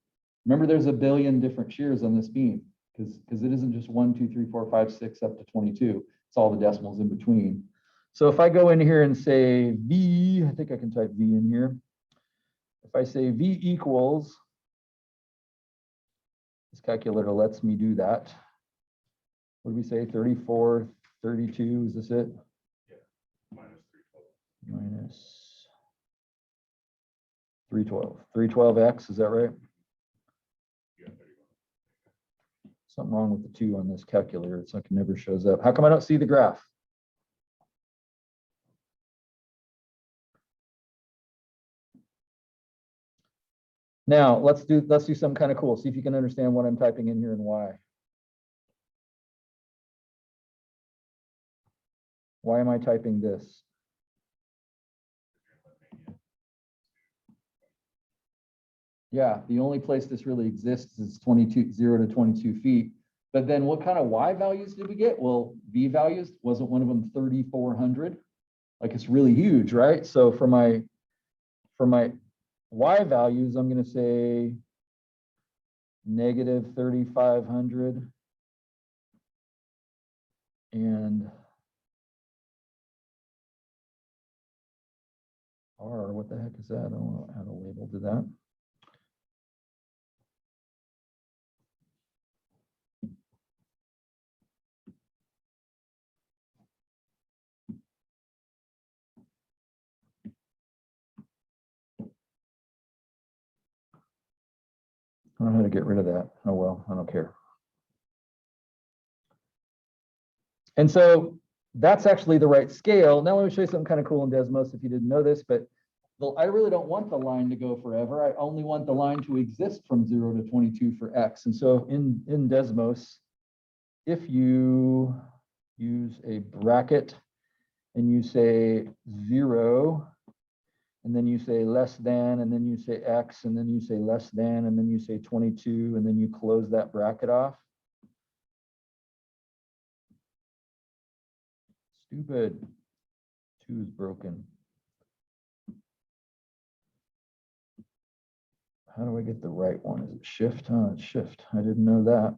Remember, there's a billion different shears on this beam because it isn't just 1, 2, 3, 4, 5, 6 up to 22. It's all the decimals in between. So if I go in here and say V, I think I can type V in here. If I say V equals, this calculator lets me do that. What do we say? 34, 32, is this it? Yeah, minus 312. Minus 312. 312x, is that right? Yeah, 31. Something wrong with the 2 on this calculator. It's like it never shows up. How come I don't see the graph? Now let's do something kind of cool. See if you can understand what I'm typing in here and why. Why am I typing this? Yeah, the only place this really exists is 0 to 22 feet. But then what kind of Y values did we get? Well, V values, wasn't one of them 3,400? Like it's really huge, right? So for my Y values, I'm going to say negative 3,500 and R, what the heck is that? I don't know how to label to that. I don't know how to get rid of that. Oh, well, I don't care. And so that's actually the right scale. Now let me show you something kind of cool in Desmos if you didn't know this, but I really don't want the line to go forever. I only want the line to exist from 0 to 22 for X. And so in Desmos, if you use a bracket and you say 0, and then you say less than, and then you say X, and then you say less than, and then you say 22, and then you close that bracket off. Stupid. 2 is broken. How do I get the right one? Is it shift? Oh, it's shift. I didn't know that.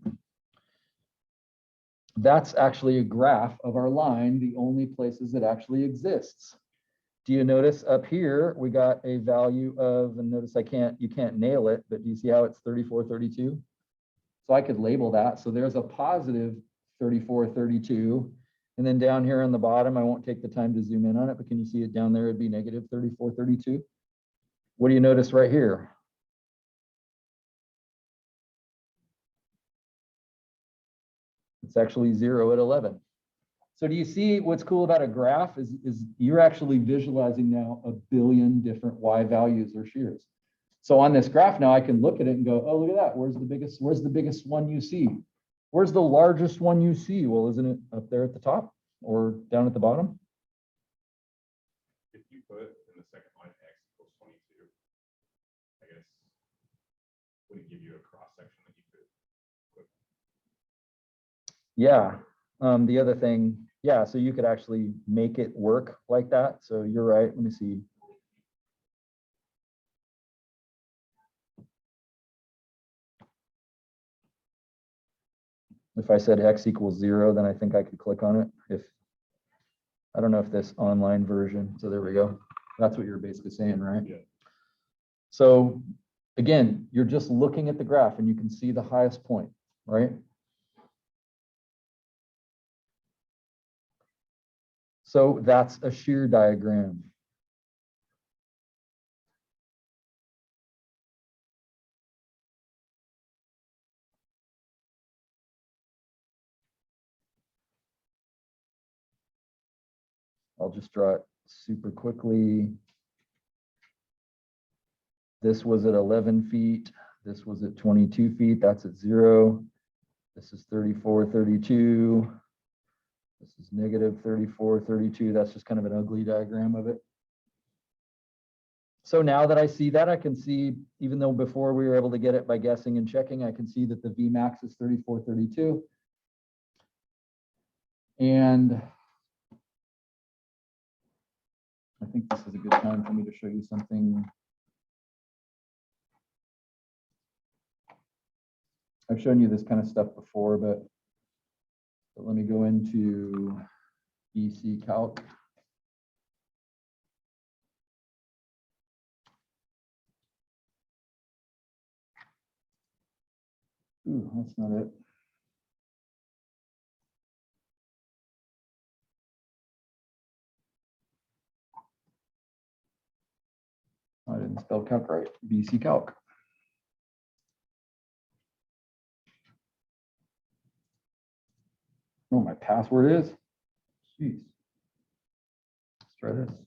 That's actually a graph of our line, the only places it actually exists. Do you notice up here, we got a value of, and notice you can't nail it, but do you see how it's 3432? So I could label that. So there's a positive 3432. And then down here on the bottom, I won't take the time to zoom in on it, but can you see it down there? It'd be negative 3432. What do you notice right here? It's actually 0 at 11. So do you see what's cool about a graph is you're actually visualizing now a billion different Y values or shears. So on this graph now, I can look at it and go, oh, look at that. Where's the biggest one you see? Where's the largest one you see? Well, isn't it up there at the top or down at the bottom? If you put in the second line X equals 22, I guess, would it give you a cross section that you could put? Yeah. The other thing, yeah, so you could actually make it work like that. So you're right. Let me see. If I said X equals 0, then I think I could click on it. I don't know if this online version, so there we go. That's what you're basically saying, right? Yeah. So again, you're just looking at the graph and you can see the highest point, right? So that's a shear diagram. I'll just draw it super quickly. This was at 11 feet. This was at 22 feet. That's at 0. This is 3432. This is negative 3432. That's just kind of an ugly diagram of it. So now that I see that, I can see, even though before we were able to get it by guessing and checking, I can see that the Vmax is 3432. And I think this is a good time for me to show you something. I've shown you this kind of stuff before, but let me go into BC Calc. Ooh, that's not it. I didn't spell calc right. BC Calc. Oh, my password is? Jeez. Let's try this. Let's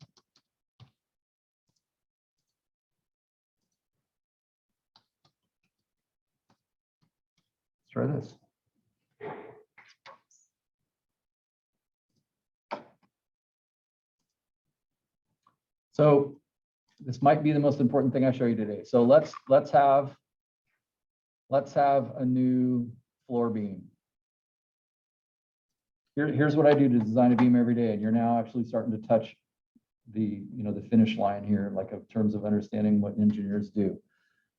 try this. So this might be the most important thing I show you today. So let's have a new floor beam. Here's what I do to design a beam every day, and you're now actually starting to touch the finish line here, like in terms of understanding what engineers do.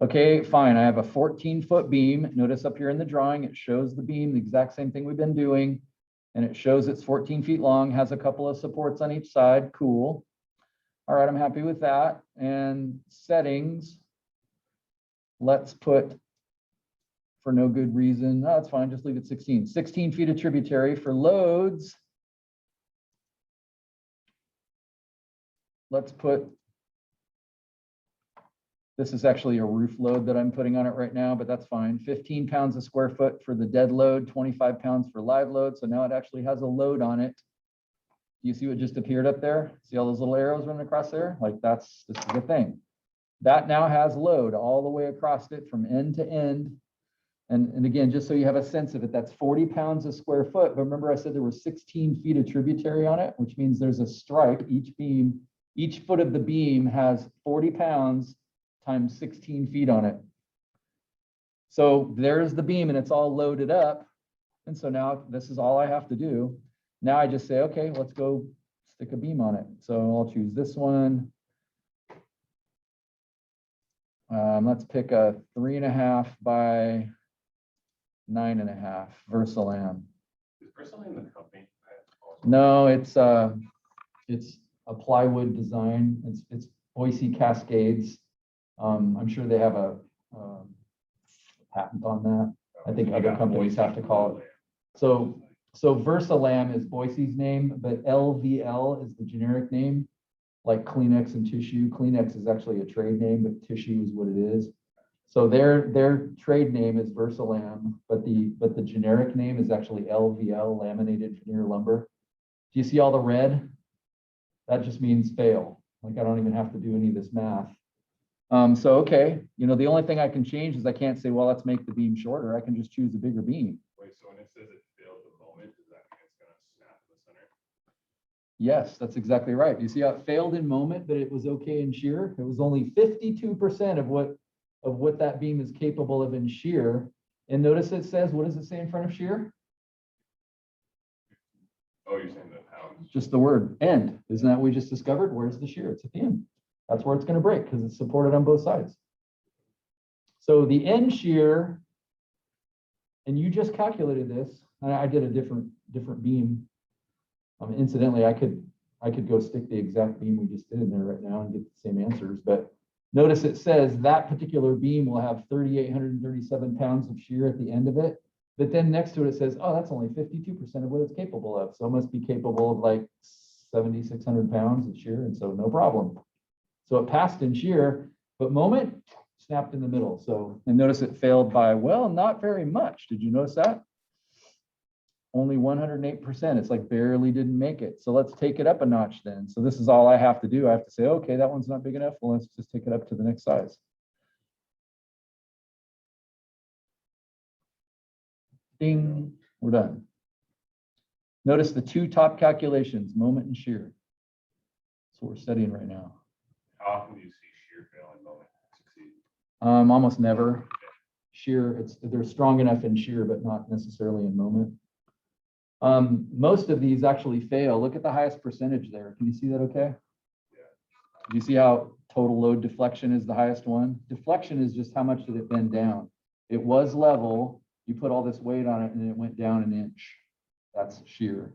Okay, fine. I have a 14-foot beam. Notice up here in the drawing, it shows the beam, the exact same thing we've been doing. And it shows it's 14 feet long, has a couple of supports on each side. Cool. All right, I'm happy with that. And settings, let's put, for no good reason, no, that's fine, just leave it 16. 16 feet of tributary. For loads, let's put, this is actually a roof load that I'm putting on it right now, but that's fine. 15 pounds a square foot for the dead load, 25 pounds for live load. So now it actually has a load on it. Do you see what just appeared up there? See all those little arrows running across there? Like this is the thing. That now has load all the way across it from end to end. And again, just so you have a sense of it, that's 40 pounds a square foot. But remember I said there were 16 feet of tributary on it, which means there's a stripe. Each foot of the beam has 40 pounds times 16 feet on it. So there's the beam and it's all loaded up. And so now this is all I have to do. Now I just say, okay, let's go stick a beam on it. So I'll choose this one. Let's pick a 3.5 by 9.5 Versalam. Is Versalam the company? No, it's a plywood design. It's Boise Cascades. I'm sure they have a patent on that. I think other companies have to call it. So Versalam is Boise's name, but LVL is the generic name, like Kleenex and tissue. Kleenex is actually a trade name, but tissue is what it is. So their trade name is Versalam, but the generic name is actually LVL, laminated veneer lumber. Do you see all the red? That just means fail. Like I don't even have to do any of this math. So, okay, the only thing I can change is I can't say, well, let's make the beam shorter. I can just choose a bigger beam. Wait, so when it says it failed the moment, does that mean it's going to snap in the center? Yes, that's exactly right. You see how it failed in moment, but it was okay in shear? It was only 52% of what that beam is capable of in shear. And notice it says, what does it say in front of shear? Oh, you're saying the pounds? Just the word end. Isn't that what we just discovered? Where's the shear? It's at the end. That's where it's going to break because it's supported on both sides. So the end shear, and you just calculated this. And I did a different beam. Incidentally, I could go stick the exact beam we just did in there right now and get the same answers. But notice it says that particular beam will have 3,837 pounds of shear at the end of it. But then next to it, it says, oh, that's only 52% of what it's capable of. So it must be capable of like 7,600 pounds of shear. And so no problem. So it passed in shear, but moment snapped in the middle. So, and notice it failed by, well, not very much. Did you notice that? Only 108%. It's like barely didn't make it. So let's take it up a notch then. So this is all I have to do. I have to say, okay, that one's not big enough. Well, let's just take it up to the next size. Ding, we're done. Notice the two top calculations, moment and shear. That's what we're studying right now. How often do you see shear fail in moment succeed? Almost never. Shear, they're strong enough in shear, but not necessarily in moment. Most of these actually fail. Look at the highest percentage there. Can you see that okay? Yeah. Do you see how total load deflection is the highest one? Deflection is just how much did it bend down. It was level. You put all this weight on it and it went down an inch. That's shear.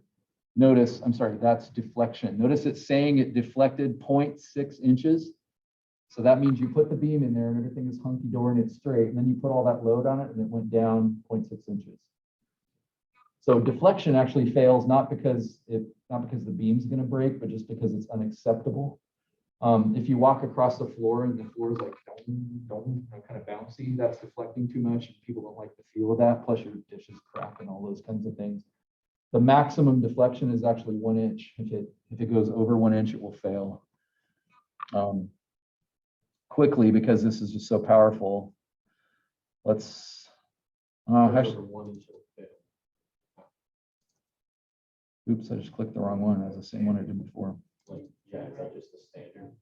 Notice, I'm sorry, that's deflection. Notice it's saying it deflected 0.6 inches. So that means you put the beam in there and everything is hunky-dory and it's straight. And then you put all that load on it and it went down 0.6 inches. So deflection actually fails not because the beam's going to break, but just because it's unacceptable. If you walk across the floor and the floor is like kind of bouncy, that's deflecting too much. And people don't like the feel of that. Plus your dishes crack and all those kinds of things. The maximum deflection is actually 1 inch. If it goes over 1 inch, it will fail quickly because this is just so powerful. Let's. Over 1 inch. Oops, I just clicked the wrong one. That's the same one I did before. Like, yeah, is that just the standard?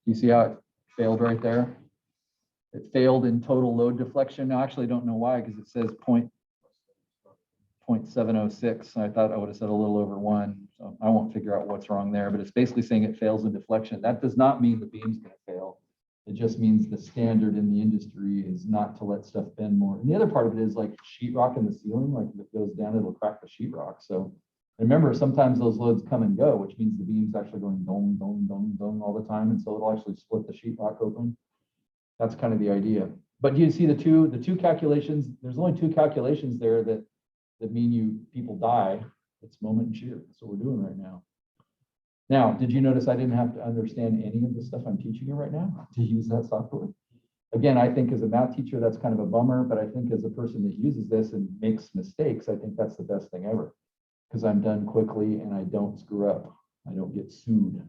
You see how it failed right there? It failed in total load deflection. I actually don't know why, because it says 0.706. I thought I would have said a little over 1. So I won't figure out what's wrong there, but it's basically saying it fails in deflection. That does not mean the beam's going to fail. It just means the standard in the industry is not to let stuff bend more. And the other part of it is like sheetrock in the ceiling, like if it goes down, it'll crack the sheetrock. So remember, sometimes those loads come and go, which means the beam's actually going dong, dong, dong, dong all the time. And so it'll actually split the sheetrock open. That's kind of the idea. But do you see the two calculations? There's only 2 calculations there that mean people die. It's moment and shear. That's what we're doing right now. Now, did you notice I didn't have to understand any of the stuff I'm teaching you right now to use that software? Again, I think as a math teacher, that's kind of a bummer, but I think as a person that uses this and makes mistakes, I think that's the best thing ever, because I'm done quickly and I don't screw up. I don't get sued.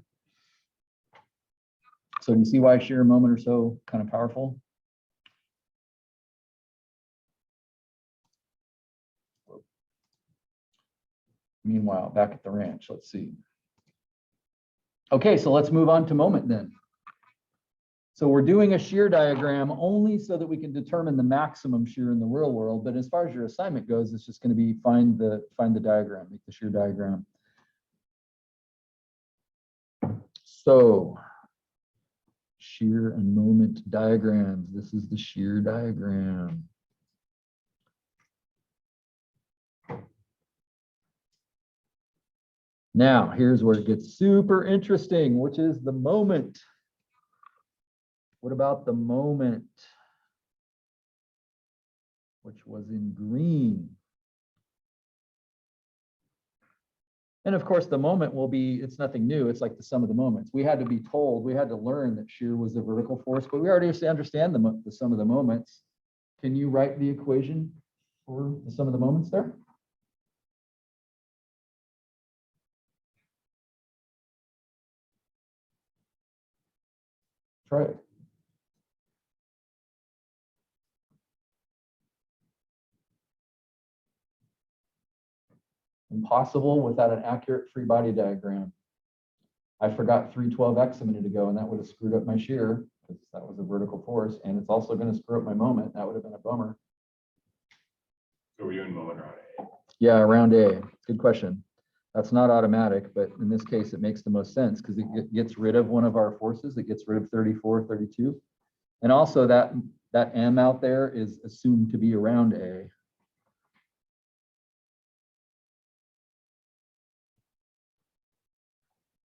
So you see why shear and moment are so kind of powerful? Meanwhile, back at the ranch, let's see. Okay, so let's move on to moment then. So we're doing a shear diagram only so that we can determine the maximum shear in the real world. But as far as your assignment goes, it's just going to be find the diagram, make the shear diagram. So shear and moment diagrams. This is the shear diagram. Now, here's where it gets super interesting, which is the moment. What about the moment, which was in green? And of course, the moment will be, it's nothing new. It's like the sum of the moments. We had to be told, we had to learn that shear was the vertical force, but we already understand the sum of the moments. Can you write the equation for the sum of the moments there? Try it. Impossible without an accurate free body diagram. I forgot 312x a minute ago, and that would have screwed up my shear because that was a vertical force, and it's also going to screw up my moment. That would have been a bummer. So were you in moment around A? Yeah, around A. Good question. That's not automatic, but in this case, it makes the most sense because it gets rid of one of our forces. It gets rid of 34, 32. And also that M out there is assumed to be around A.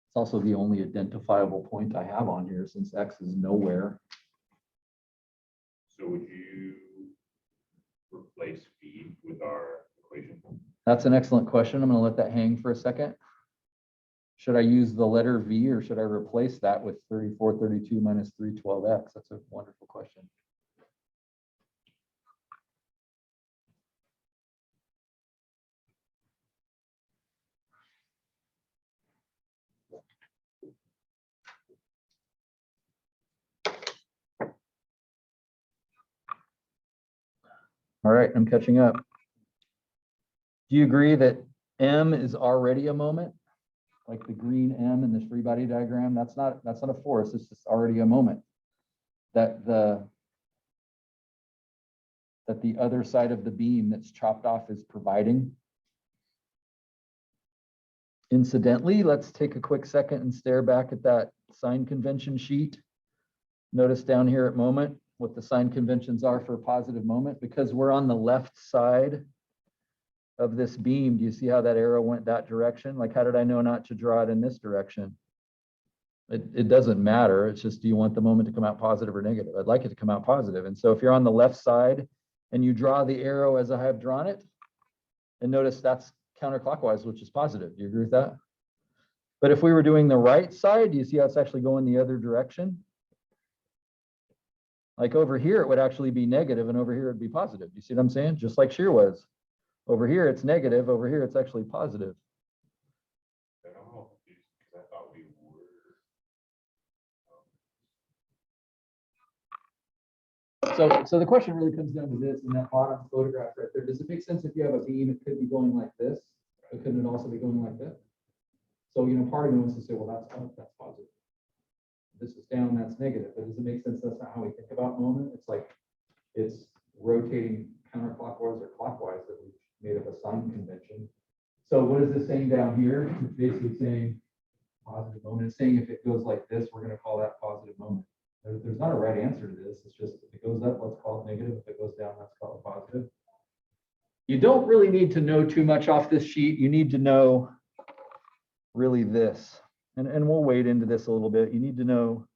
It's also the only identifiable point I have on here since X is nowhere. So would you replace V with our equation? That's an excellent question. I'm going to let that hang for a second. Should I use the letter V or should I replace that with 34, 32 minus 312x? That's a wonderful question. All right, I'm catching up. Do you agree that M is already a moment? Like the green M in this free body diagram, that's not a force, it's just already a moment. That the other side of the beam that's chopped off is providing. Incidentally, let's take a quick second and stare back at that sign convention sheet. Notice down here at moment what the sign conventions are for a positive moment, because we're on the left side of this beam. Do you see how that arrow went that direction? Like, how did I know not to draw it in this direction? It doesn't matter. It's just, do you want the moment to come out positive or negative? I'd like it to come out positive. And so if you're on the left side and you draw the arrow as I have drawn it, and notice that's counterclockwise, which is positive. Do you agree with that? But if we were doing the right side, do you see how it's actually going the other direction? Like over here, it would actually be negative, and over here it'd be positive. You see what I'm saying? Just like shear was. Over here, it's negative. Over here, it's actually positive. I don't know, because I thought we were. So the question really comes down to this in that bottom photograph right there. Does it make sense if you have a beam, it could be going like this, but couldn't it also be going like this? So, part of me wants to say, well, that's positive. this is down, that's negative. But does it make sense? That's not how we think about moment. It's like it's rotating counterclockwise or clockwise that we've made up a sign convention. So what is this saying down here? It's basically saying positive moment. It's saying if it goes like this, we're going to call that positive moment. There's not a right answer to this. It's just if it goes up, let's call it negative. If it goes down, let's call it positive. You don't really need to know too much off this sheet. You need to know really this. And we'll wade into this a little bit. You need to know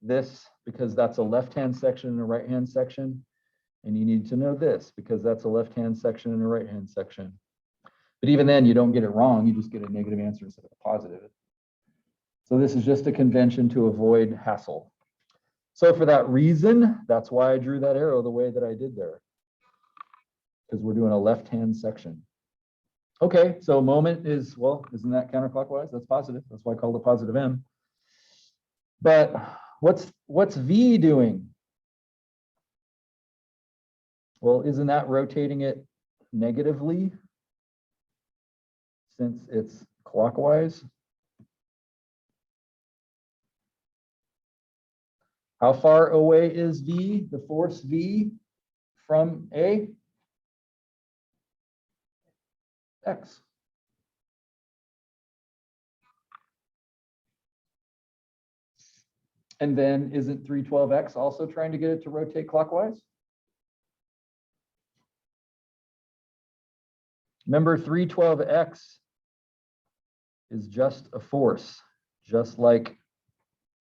this because that's a left-hand section and a right-hand section. And you need to know this because that's a left-hand section and a right-hand section. But even then, you don't get it wrong. You just get a negative answer instead of a positive. So this is just a convention to avoid hassle. So for that reason, that's why I drew that arrow the way that I did there. Because we're doing a left-hand section. Okay, so moment is, well, isn't that counterclockwise? That's positive. That's why I called it positive M. But what's V doing? Well, isn't that rotating it negatively since it's clockwise? How far away is V, the force V from A? X. And then isn't 312X also trying to get it to rotate clockwise? Remember, 312X is just a force, just like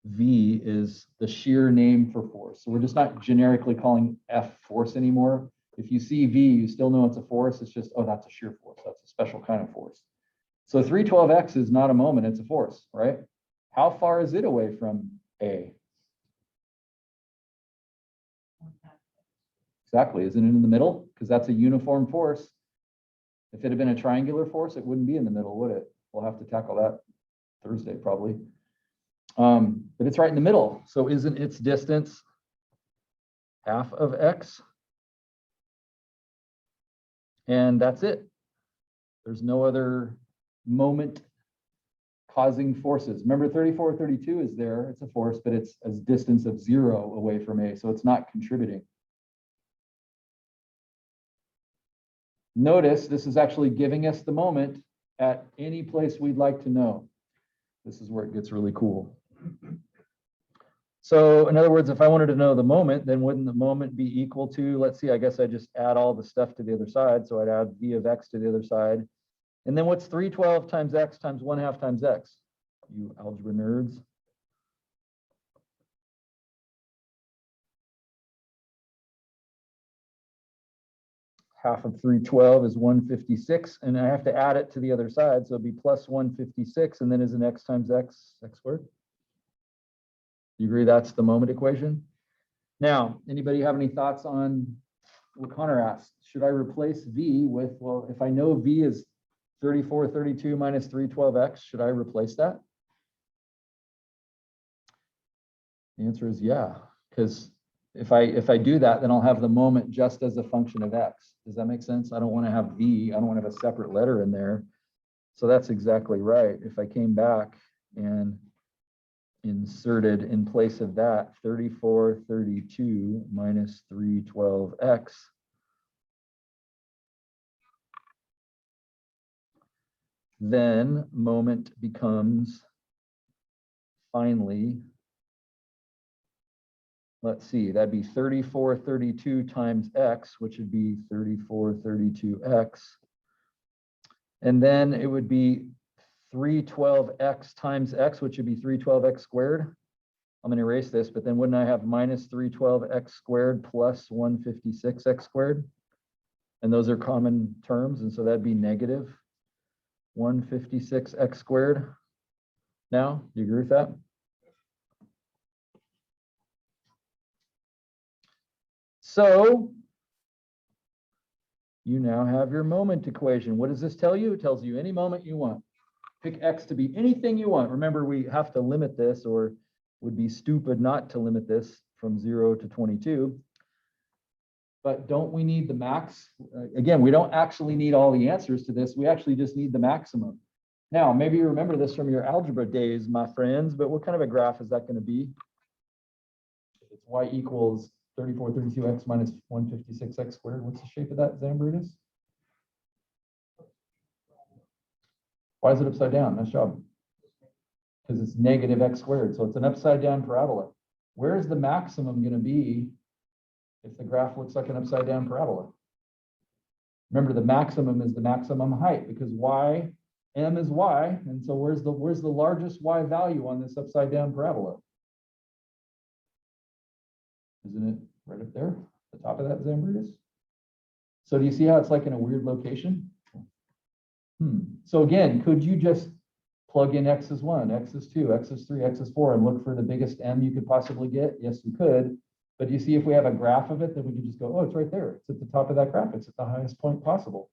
V is the shear name for force. So we're just not generically calling F force anymore. If you see V, you still know it's a force. It's just, oh, that's a shear force. That's a special kind of force. So 312X is not a moment, it's a force, right? How far is it away from A? Exactly, isn't it in the middle? Because that's a uniform force. If it had been a triangular force, it wouldn't be in the middle, would it? We'll have to tackle that Thursday probably. But it's right in the middle. So isn't its distance half of X? And that's it. There's no other moment causing forces. Remember 34, 32 is there. It's a force, but it's a distance of 0 away from A. So it's not contributing. Notice this is actually giving us the moment at any place we'd like to know. This is where it gets really cool. So in other words, if I wanted to know the moment, then wouldn't the moment be equal to, let's see, I guess I just add all the stuff to the other side. So I'd add V of X to the other side. And then what's 312 times X times 1/2 times X? You algebra nerds. Half of 312 is 156, and I have to add it to the other side. So it'd be plus 156, and then is an X times X, X squared. You agree that's the moment equation? Now, anybody have any thoughts on what Connor asked? Should I replace V with, well, if I know V is 34, 32 minus 312X, should I replace that? The answer is yeah, because if I do that, then I'll have the moment just as a function of X. Does that make sense? I don't want to have V. I don't want to have a separate letter in there. So that's exactly right. If I came back and inserted in place of that 34, 32 minus 312X, then moment becomes finally, let's see, that'd be 34, 32 times X, which would be 34, 32X. And then it would be 312X times X, which would be 312X squared. I'm going to erase this, but then wouldn't I have minus 312X squared plus 156X squared? And those are common terms, and so that'd be negative 156X squared. Now, do you agree with that? So you now have your moment equation. What does this tell you? It tells you any moment you want. Pick X to be anything you want. Remember, we have to limit this, or would be stupid not to limit this from 0 to 22. But don't we need the max? Again, we don't actually need all the answers to this. We actually just need the maximum. Now, maybe you remember this from your algebra days, my friends, but what kind of a graph is that going to be? If it's y equals 34, 32x minus 156x squared, what's the shape of that, Zambrutus? Why is it upside down? Nice job. Because it's negative x squared, so it's an upside down parabola. Where is the maximum going to be if the graph looks like an upside down parabola? Remember, the maximum is the maximum height because m is y, and so where's the largest y value on this upside down parabola? Isn't it right up there, the top of that, Zambrutus? So do you see how it's like in a weird location? So again, could you just plug in x is 1, x is 2, x is 3, x is 4, and look for the biggest m you could possibly get? Yes, you could. But you see, if we have a graph of it, then we can just go, oh, it's right there. It's at the top of that graph. It's at the highest point possible.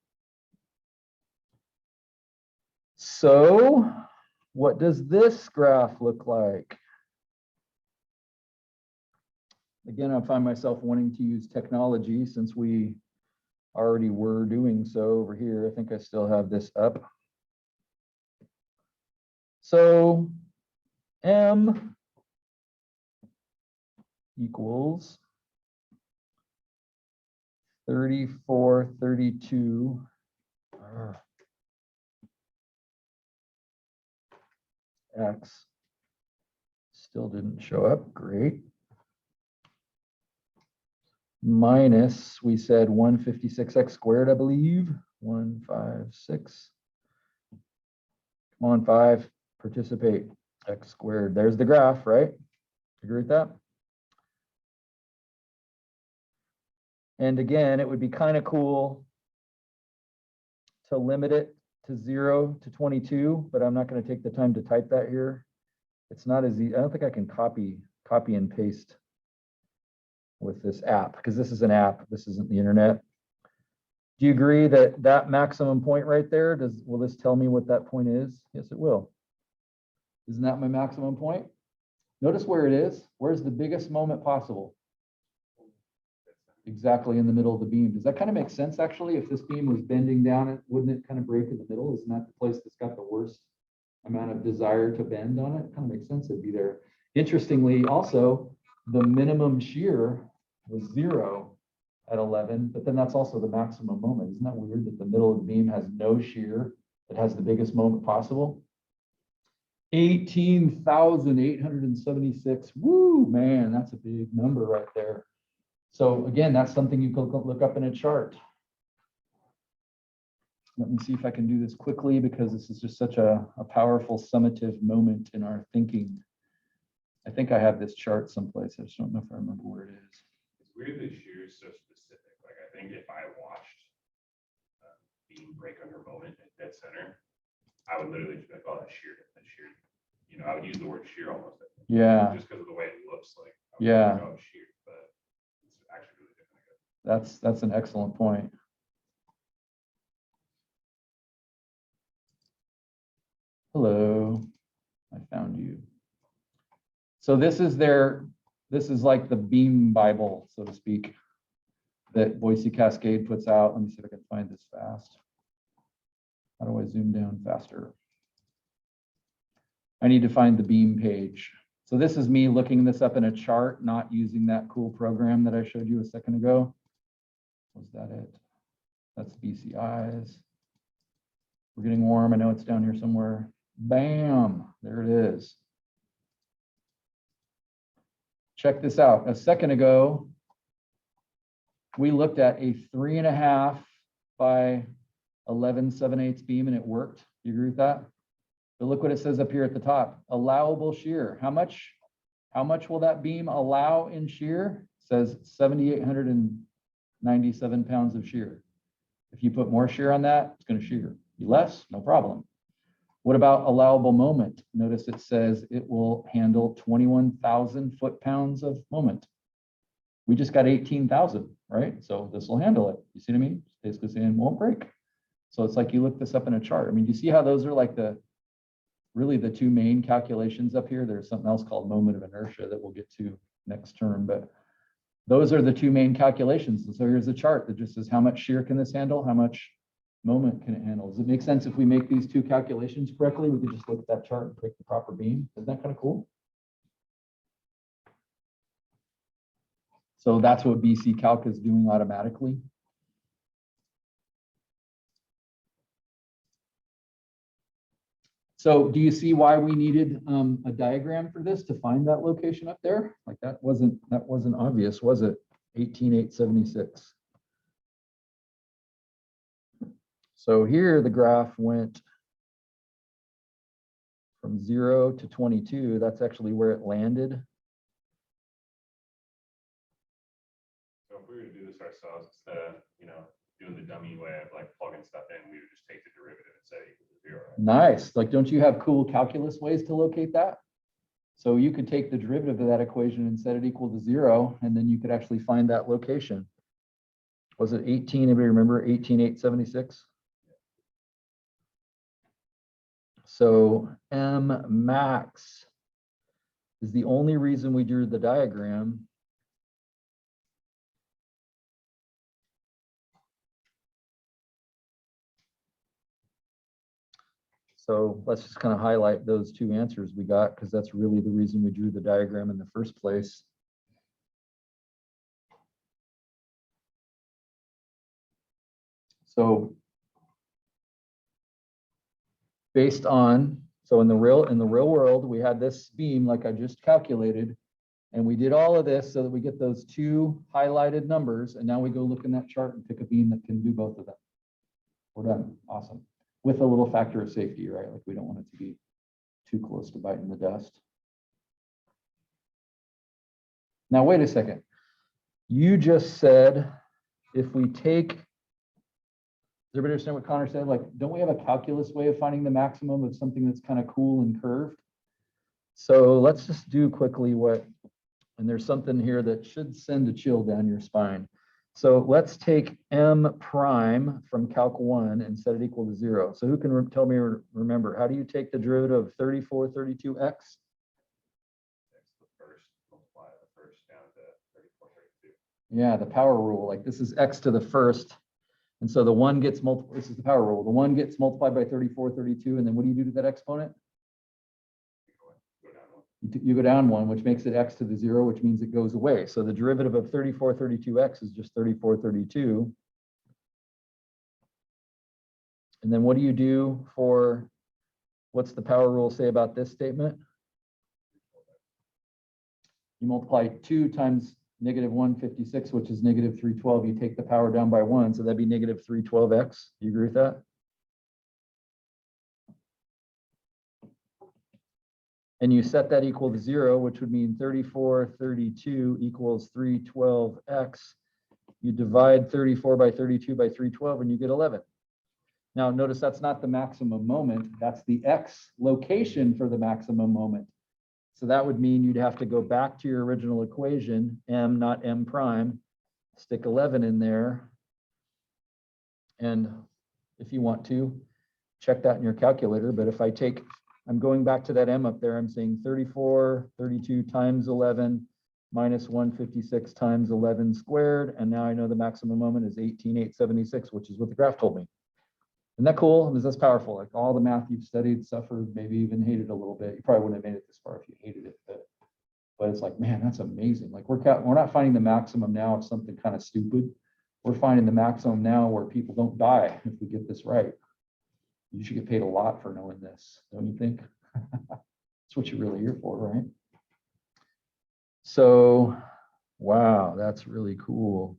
So what does this graph look like? Again, I find myself wanting to use technology since we already were doing so over here. I think I still have this up. So m equals 34, 32. X still didn't show up. Great. Minus, we said 156x squared, I believe. 156. Come on, 5. Participate. X squared. There's the graph, right? Agree with that? And again, it would be kind of cool to limit it to 0 to 22, but I'm not going to take the time to type that here. It's not as easy. I don't think I can copy and paste with this app because this is an app. This isn't the internet. Do you agree that that maximum point right there, will this tell me what that point is? Yes, it will. Isn't that my maximum point? Notice where it is. Where's the biggest moment possible? Exactly in the middle of the beam. Does that kind of make sense, actually? If this beam was bending down, wouldn't it kind of break in the middle? Isn't that the place that's got the worst amount of desire to bend on it? It kind of makes sense it'd be there. Interestingly, also, the minimum shear was 0 at 11, but then that's also the maximum moment. Isn't that weird that the middle of the beam has no shear? It has the biggest moment possible. 18,876. Woo, man, that's a big number right there. So again, that's something you could look up in a chart. Let me see if I can do this quickly because this is just such a powerful summative moment in our thinking. I think I have this chart someplace. I just don't know if I remember where it is. It's weird that shear is so specific. Like I think if I watched beam break under moment at dead center, I would literally just be like, oh, that's shear. That's shear. You know, I would use the word shear almost. Yeah. Just because of the way it looks like. Yeah. Like, oh, shear, but it's actually really different. That's an excellent point. Hello, I found you. So this is like the beam Bible, so to speak, that Boise Cascade puts out. Let me see if I can find this fast. How do I zoom down faster? I need to find the beam page. So this is me looking this up in a chart, not using that cool program that I showed you a second ago. Was that it? That's BCIs. We're getting warm. I know it's down here somewhere. Bam, there it is. Check this out. A second ago, we looked at a 3.5 by 11/7/8 beam and it worked. You agree with that? But look what it says up here at the top. Allowable shear. How much will that beam allow in shear? It says 7,897 pounds of shear. If you put more shear on that, it's going to shear. Less, no problem. What about allowable moment? Notice it says it will handle 21,000 foot-pounds of moment. We just got 18,000, right? So this will handle it. You see what I mean? It's basically saying it won't break. So it's like you look this up in a chart. I mean, do you see how those are like really the two main calculations up here? There's something else called moment of inertia that we'll get to next term, but those are the two main calculations. And so here's a chart that just says how much shear can this handle, how much moment can it handle? Does it make sense if we make these two calculations correctly? We could just look at that chart and pick the proper beam. Isn't that kind of cool? So that's what BC Calc is doing automatically. So do you see why we needed a diagram for this to find that location up there? Like that wasn't obvious, was it? 18,876. So here the graph went from 0 to 22. That's actually where it landed. So if we were to do this ourselves, instead of, doing the dummy way of like plugging stuff in, we would just take the derivative and set it equal to 0. Nice. Like, don't you have cool calculus ways to locate that? So you could take the derivative of that equation and set it equal to 0, and then you could actually find that location. Was it 18? Anybody remember 18,876? So M max is the only reason we drew the diagram. So let's just kind of highlight those two answers we got, because that's really the reason we drew the diagram in the first place. So based on, so in the real world, we had this beam like I just calculated, and we did all of this so that we get those two highlighted numbers, and now we go look in that chart and pick a beam that can do both of them. We're done. Awesome. With a little factor of safety, right? Like we don't want it to be too close to biting the dust. Now, wait a second. You just said if we take, does everybody understand what Connor said? Like, don't we have a calculus way of finding the maximum of something that's kind of cool and curved? So let's just do quickly what, and there's something here that should send a chill down your spine. So let's take M prime from Calc 1 and set it equal to 0. So who can tell me or remember, how do you take the derivative of 3432x? Yeah, the power rule. Like this is x to the first. And so the one gets multiplied. This is the power rule. The one gets multiplied by 3432. And then what do you do to that exponent? You go down one, which makes it x to the 0, which means it goes away. So the derivative of 3432x is just 3432. And then what do you do for, what's the power rule say about this statement? You multiply 2 times negative 156, which is negative 312. You take the power down by 1, so that'd be negative 312x. Do you agree with that? And you set that equal to 0, which would mean 3432 equals 312x. You divide 34 by 32 by 312, and you get 11. Now, notice that's not the maximum moment. That's the x location for the maximum moment. So that would mean you'd have to go back to your original equation, m, not m prime, stick 11 in there. And if you want to, check that in your calculator. But if I take, I'm going back to that m up there, I'm saying 3432 times 11 minus 156 times 11 squared. And now I know the maximum moment is 18,876, which is what the graph told me. Isn't that cool? Because that's powerful. Like all the math you've studied, suffered, maybe even hated a little bit. You probably wouldn't have made it this far if you hated it, but it's like, man, that's amazing. Like we're not finding the maximum now of something kind of stupid. We're finding the maximum now where people don't die if we get this right. You should get paid a lot for knowing this, don't you think? That's what you're really here for, right? So, wow, that's really cool.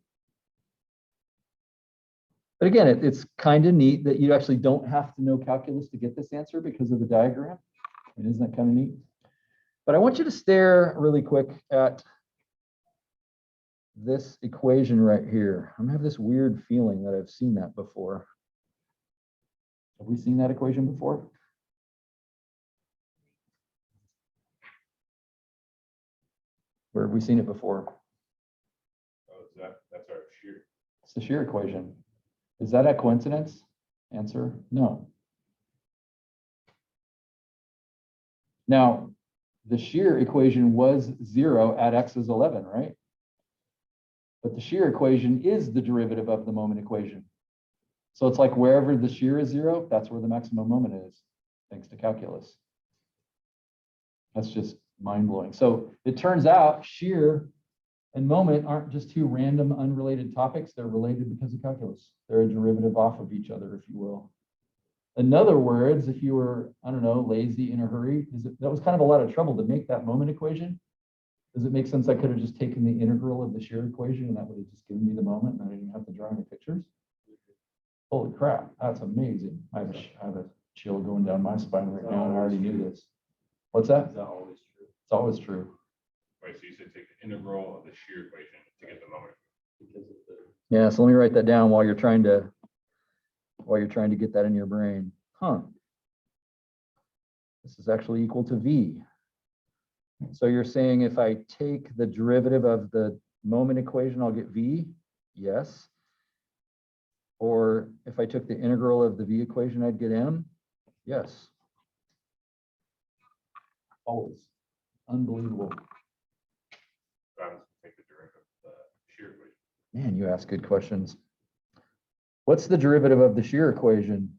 But again, it's kind of neat that you actually don't have to know calculus to get this answer because of the diagram. And isn't that kind of neat? But I want you to stare really quick at this equation right here. I'm gonna have this weird feeling that I've seen that before. Have we seen that equation before? Where have we seen it before? Oh, that's our shear. It's the shear equation. Is that a coincidence? Answer, no. Now, the shear equation was 0 at x is 11, right? But the shear equation is the derivative of the moment equation. So it's like wherever the shear is 0, that's where the maximum moment is, thanks to calculus. That's just mind-blowing. So it turns out shear and moment aren't just two random unrelated topics. They're related because of calculus. They're a derivative off of each other, if you will. In other words, if you were, I don't know, lazy, in a hurry, that was kind of a lot of trouble to make that moment equation. Does it make sense I could have just taken the integral of the shear equation and that would have just given me the moment and I didn't have to draw any pictures? Holy crap, that's amazing. I have a chill going down my spine right now and I already knew this. What's that? Is that always true? It's always true. Right, so you said take the integral of the shear equation to get the moment. Because of the, Yeah, so let me write that down while you're trying to get that in your brain. Huh. This is actually equal to V. So you're saying if I take the derivative of the moment equation, I'll get V? Yes. Or if I took the integral of the V equation, I'd get M? Yes. Always. Unbelievable. So I'm just take the derivative of the shear equation. Man, you ask good questions. What's the derivative of the shear equation?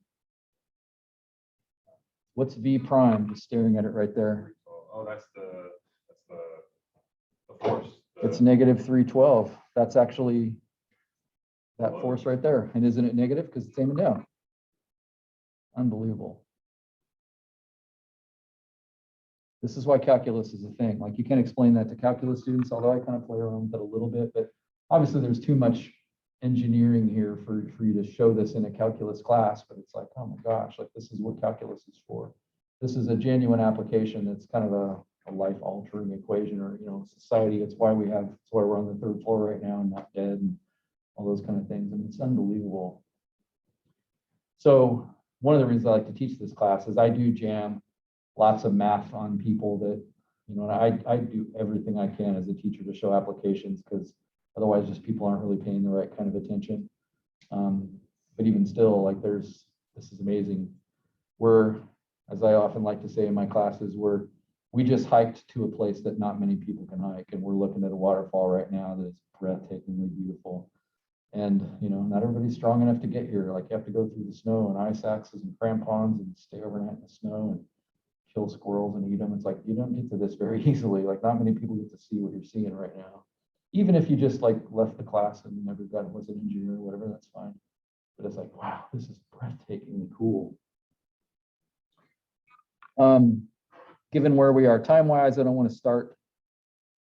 What's V prime? Just staring at it right there. Oh, that's the force. It's negative 312. That's actually that force right there. And isn't it negative? Because it's aiming down. Unbelievable. This is why calculus is a thing. Like you can't explain that to calculus students, although I kind of play around with it a little bit, but obviously there's too much engineering here for you to show this in a calculus class, but it's like, oh my gosh, like this is what calculus is for. This is a genuine application. That's kind of a life altering equation or, society. It's why we're on the 3rd floor right now and not dead and all those kind of things. And it's unbelievable. So one of the reasons I like to teach this class is I do jam lots of math on people that, and I do everything I can as a teacher to show applications because otherwise just people aren't really paying the right kind of attention. But even still, like this is amazing. We're, as I often like to say in my classes, we just hiked to a place that not many people can hike. And we're looking at a waterfall right now that is breathtakingly beautiful. And, not everybody's strong enough to get here. Like you have to go through the snow and ice axes and crampons and stay overnight in the snow and kill squirrels and eat them. It's like, you don't get to this very easily. Like not many people get to see what you're seeing right now. Even if you just like left the class and never was an engineer or whatever, that's fine. But it's like, wow, this is breathtakingly cool. Given where we are time-wise, I don't want to start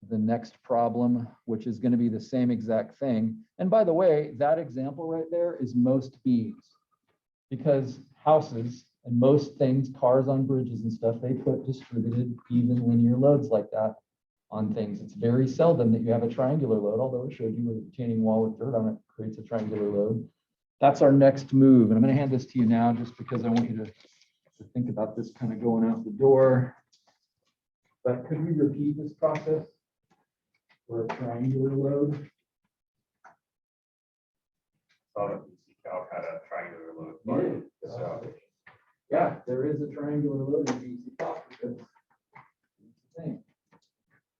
the next problem, which is going to be the same exact thing. And by the way, that example right there is most beams, because houses and most things, cars on bridges and stuff, they put distributed even linear loads like that on things. It's very seldom that you have a triangular load, although it showed you a retaining wall with dirt on it creates a triangular load. That's our next move. And I'm going to hand this to you now just because I want you to think about this kind of going out the door. But could we repeat this process for a triangular load? Saw that BC Calc had a triangular load. So Yeah, there is a triangular load in BC Calc because it's the thing.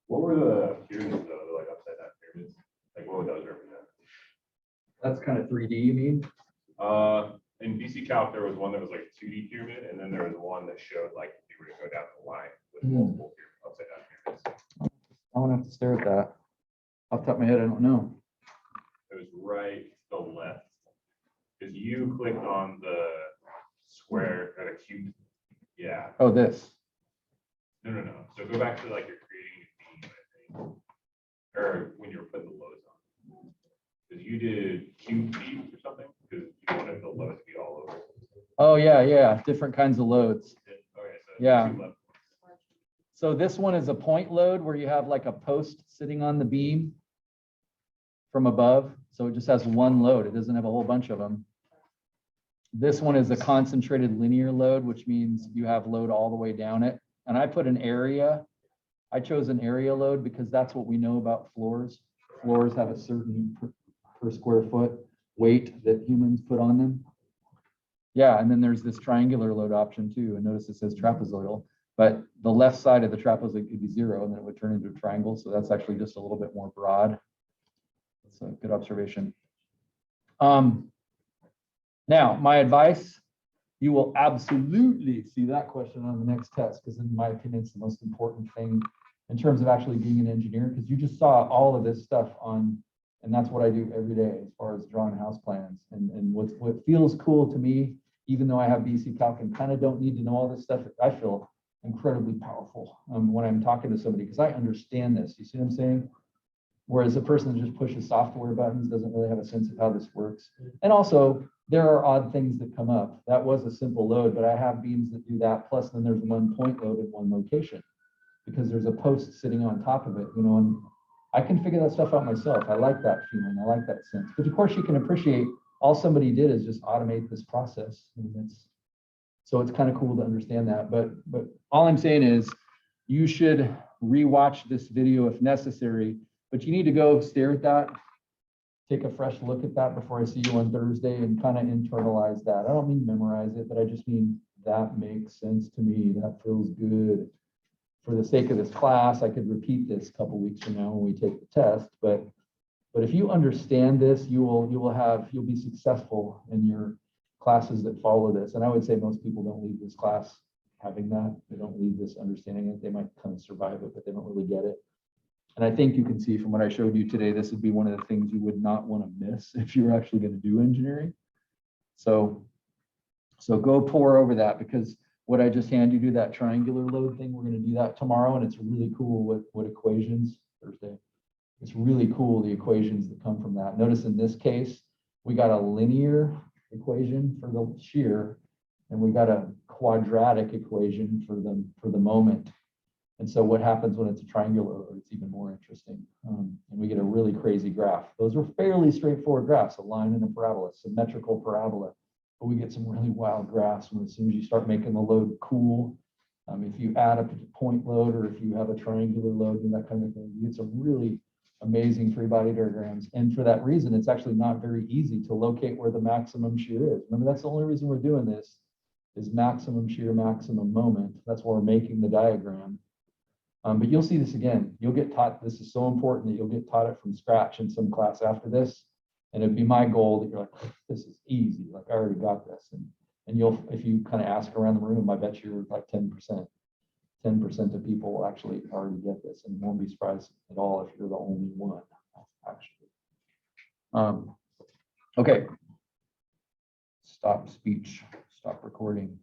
what were the pyramids though? The like upside down pyramids? Like what would those represent? That's kind of 3D, you mean? In BC Calc, there was one that was like a 2D pyramid, and then there was one that showed like if you were to go down the line with multiple upside down pyramids. I won't have to stare at that. Off the top of my head, I don't know. It was right to the left. Because you clicked on the square or the cube. Yeah. Oh, this. No. So go back to like you're creating a beam, I think. Or when you were putting the loads on. Because you did cube beams or something, because you wanted the loads to be all over. Oh, yeah. Different kinds of loads. Okay, so Yeah. two left. So this one is a point load where you have like a post sitting on the beam from above. So it just has one load. It doesn't have a whole bunch of them. This one is a concentrated linear load, which means you have load all the way down it. And I put an area. I chose an area load because that's what we know about floors. Floors have a certain per square foot weight that humans put on them. Yeah, and then there's this triangular load option too. And notice it says trapezoidal. But the left side of the trapezoid could be 0 and then it would turn into a triangle. So that's actually just a little bit more broad. That's a good observation. Now, my advice, you will absolutely see that question on the next test, because in my opinion, it's the most important thing in terms of actually being an engineer, because you just saw all of this stuff on, and that's what I do every day as far as drawing house plans. And what feels cool to me, even though I have BC Calc and kind of don't need to know all this stuff, I feel incredibly powerful when I'm talking to somebody, because I understand this. You see what I'm saying? Whereas a person that just pushes software buttons doesn't really have a sense of how this works. And also, there are odd things that come up. That was a simple load, but I have beams that do that. Plus, then there's one point load in one location because there's a post sitting on top of it, you know, and I can figure that stuff out myself. I like that feeling. I like that sense. But of course, you can appreciate all somebody did is just automate this process. And so it's kind of cool to understand that. But all I'm saying is you should rewatch this video if necessary, but you need to go stare at that, take a fresh look at that before I see you on Thursday and kind of internalize that. I don't mean memorize it, but I just mean that makes sense to me. That feels good. For the sake of this class, I could repeat this a couple weeks from now when we take the test, but if you understand this, you'll be successful in your classes that follow this. And I would say most people don't leave this class having that. They don't leave this understanding it. They might kind of survive it, but they don't really get it. And I think you can see from what I showed you today, this would be one of the things you would not want to miss if you were actually going to do engineering. So go pour over that, because what I just handed you, that triangular load thing, we're going to do that tomorrow. And it's really cool what equations, Thursday. It's really cool, the equations that come from that. Notice in this case, we got a linear equation for the shear, and we got a quadratic equation for the moment. And so what happens when it's a triangular load? It's even more interesting. And we get a really crazy graph. Those are fairly straightforward graphs, a line and a parabola, symmetrical parabola. But we get some really wild graphs when as soon as you start making the load cool. If you add a point load, or if you have a triangular load and that kind of thing, you get some really amazing free body diagrams. And for that reason, it's actually not very easy to locate where the maximum shear is. Remember, that's the only reason we're doing this, is maximum shear, maximum moment. That's why we're making the diagram. But you'll see this again. You'll get taught, this is so important that you'll get taught it from scratch in some class after this. And it'd be my goal that you're like, this is easy. Like, I already got this. And you'll, if you kind of ask around the room, I bet you're like 10%. 10% of people will actually already get this, and won't be surprised at all if you're the only one, actually. Okay. Stop speech, stop recording.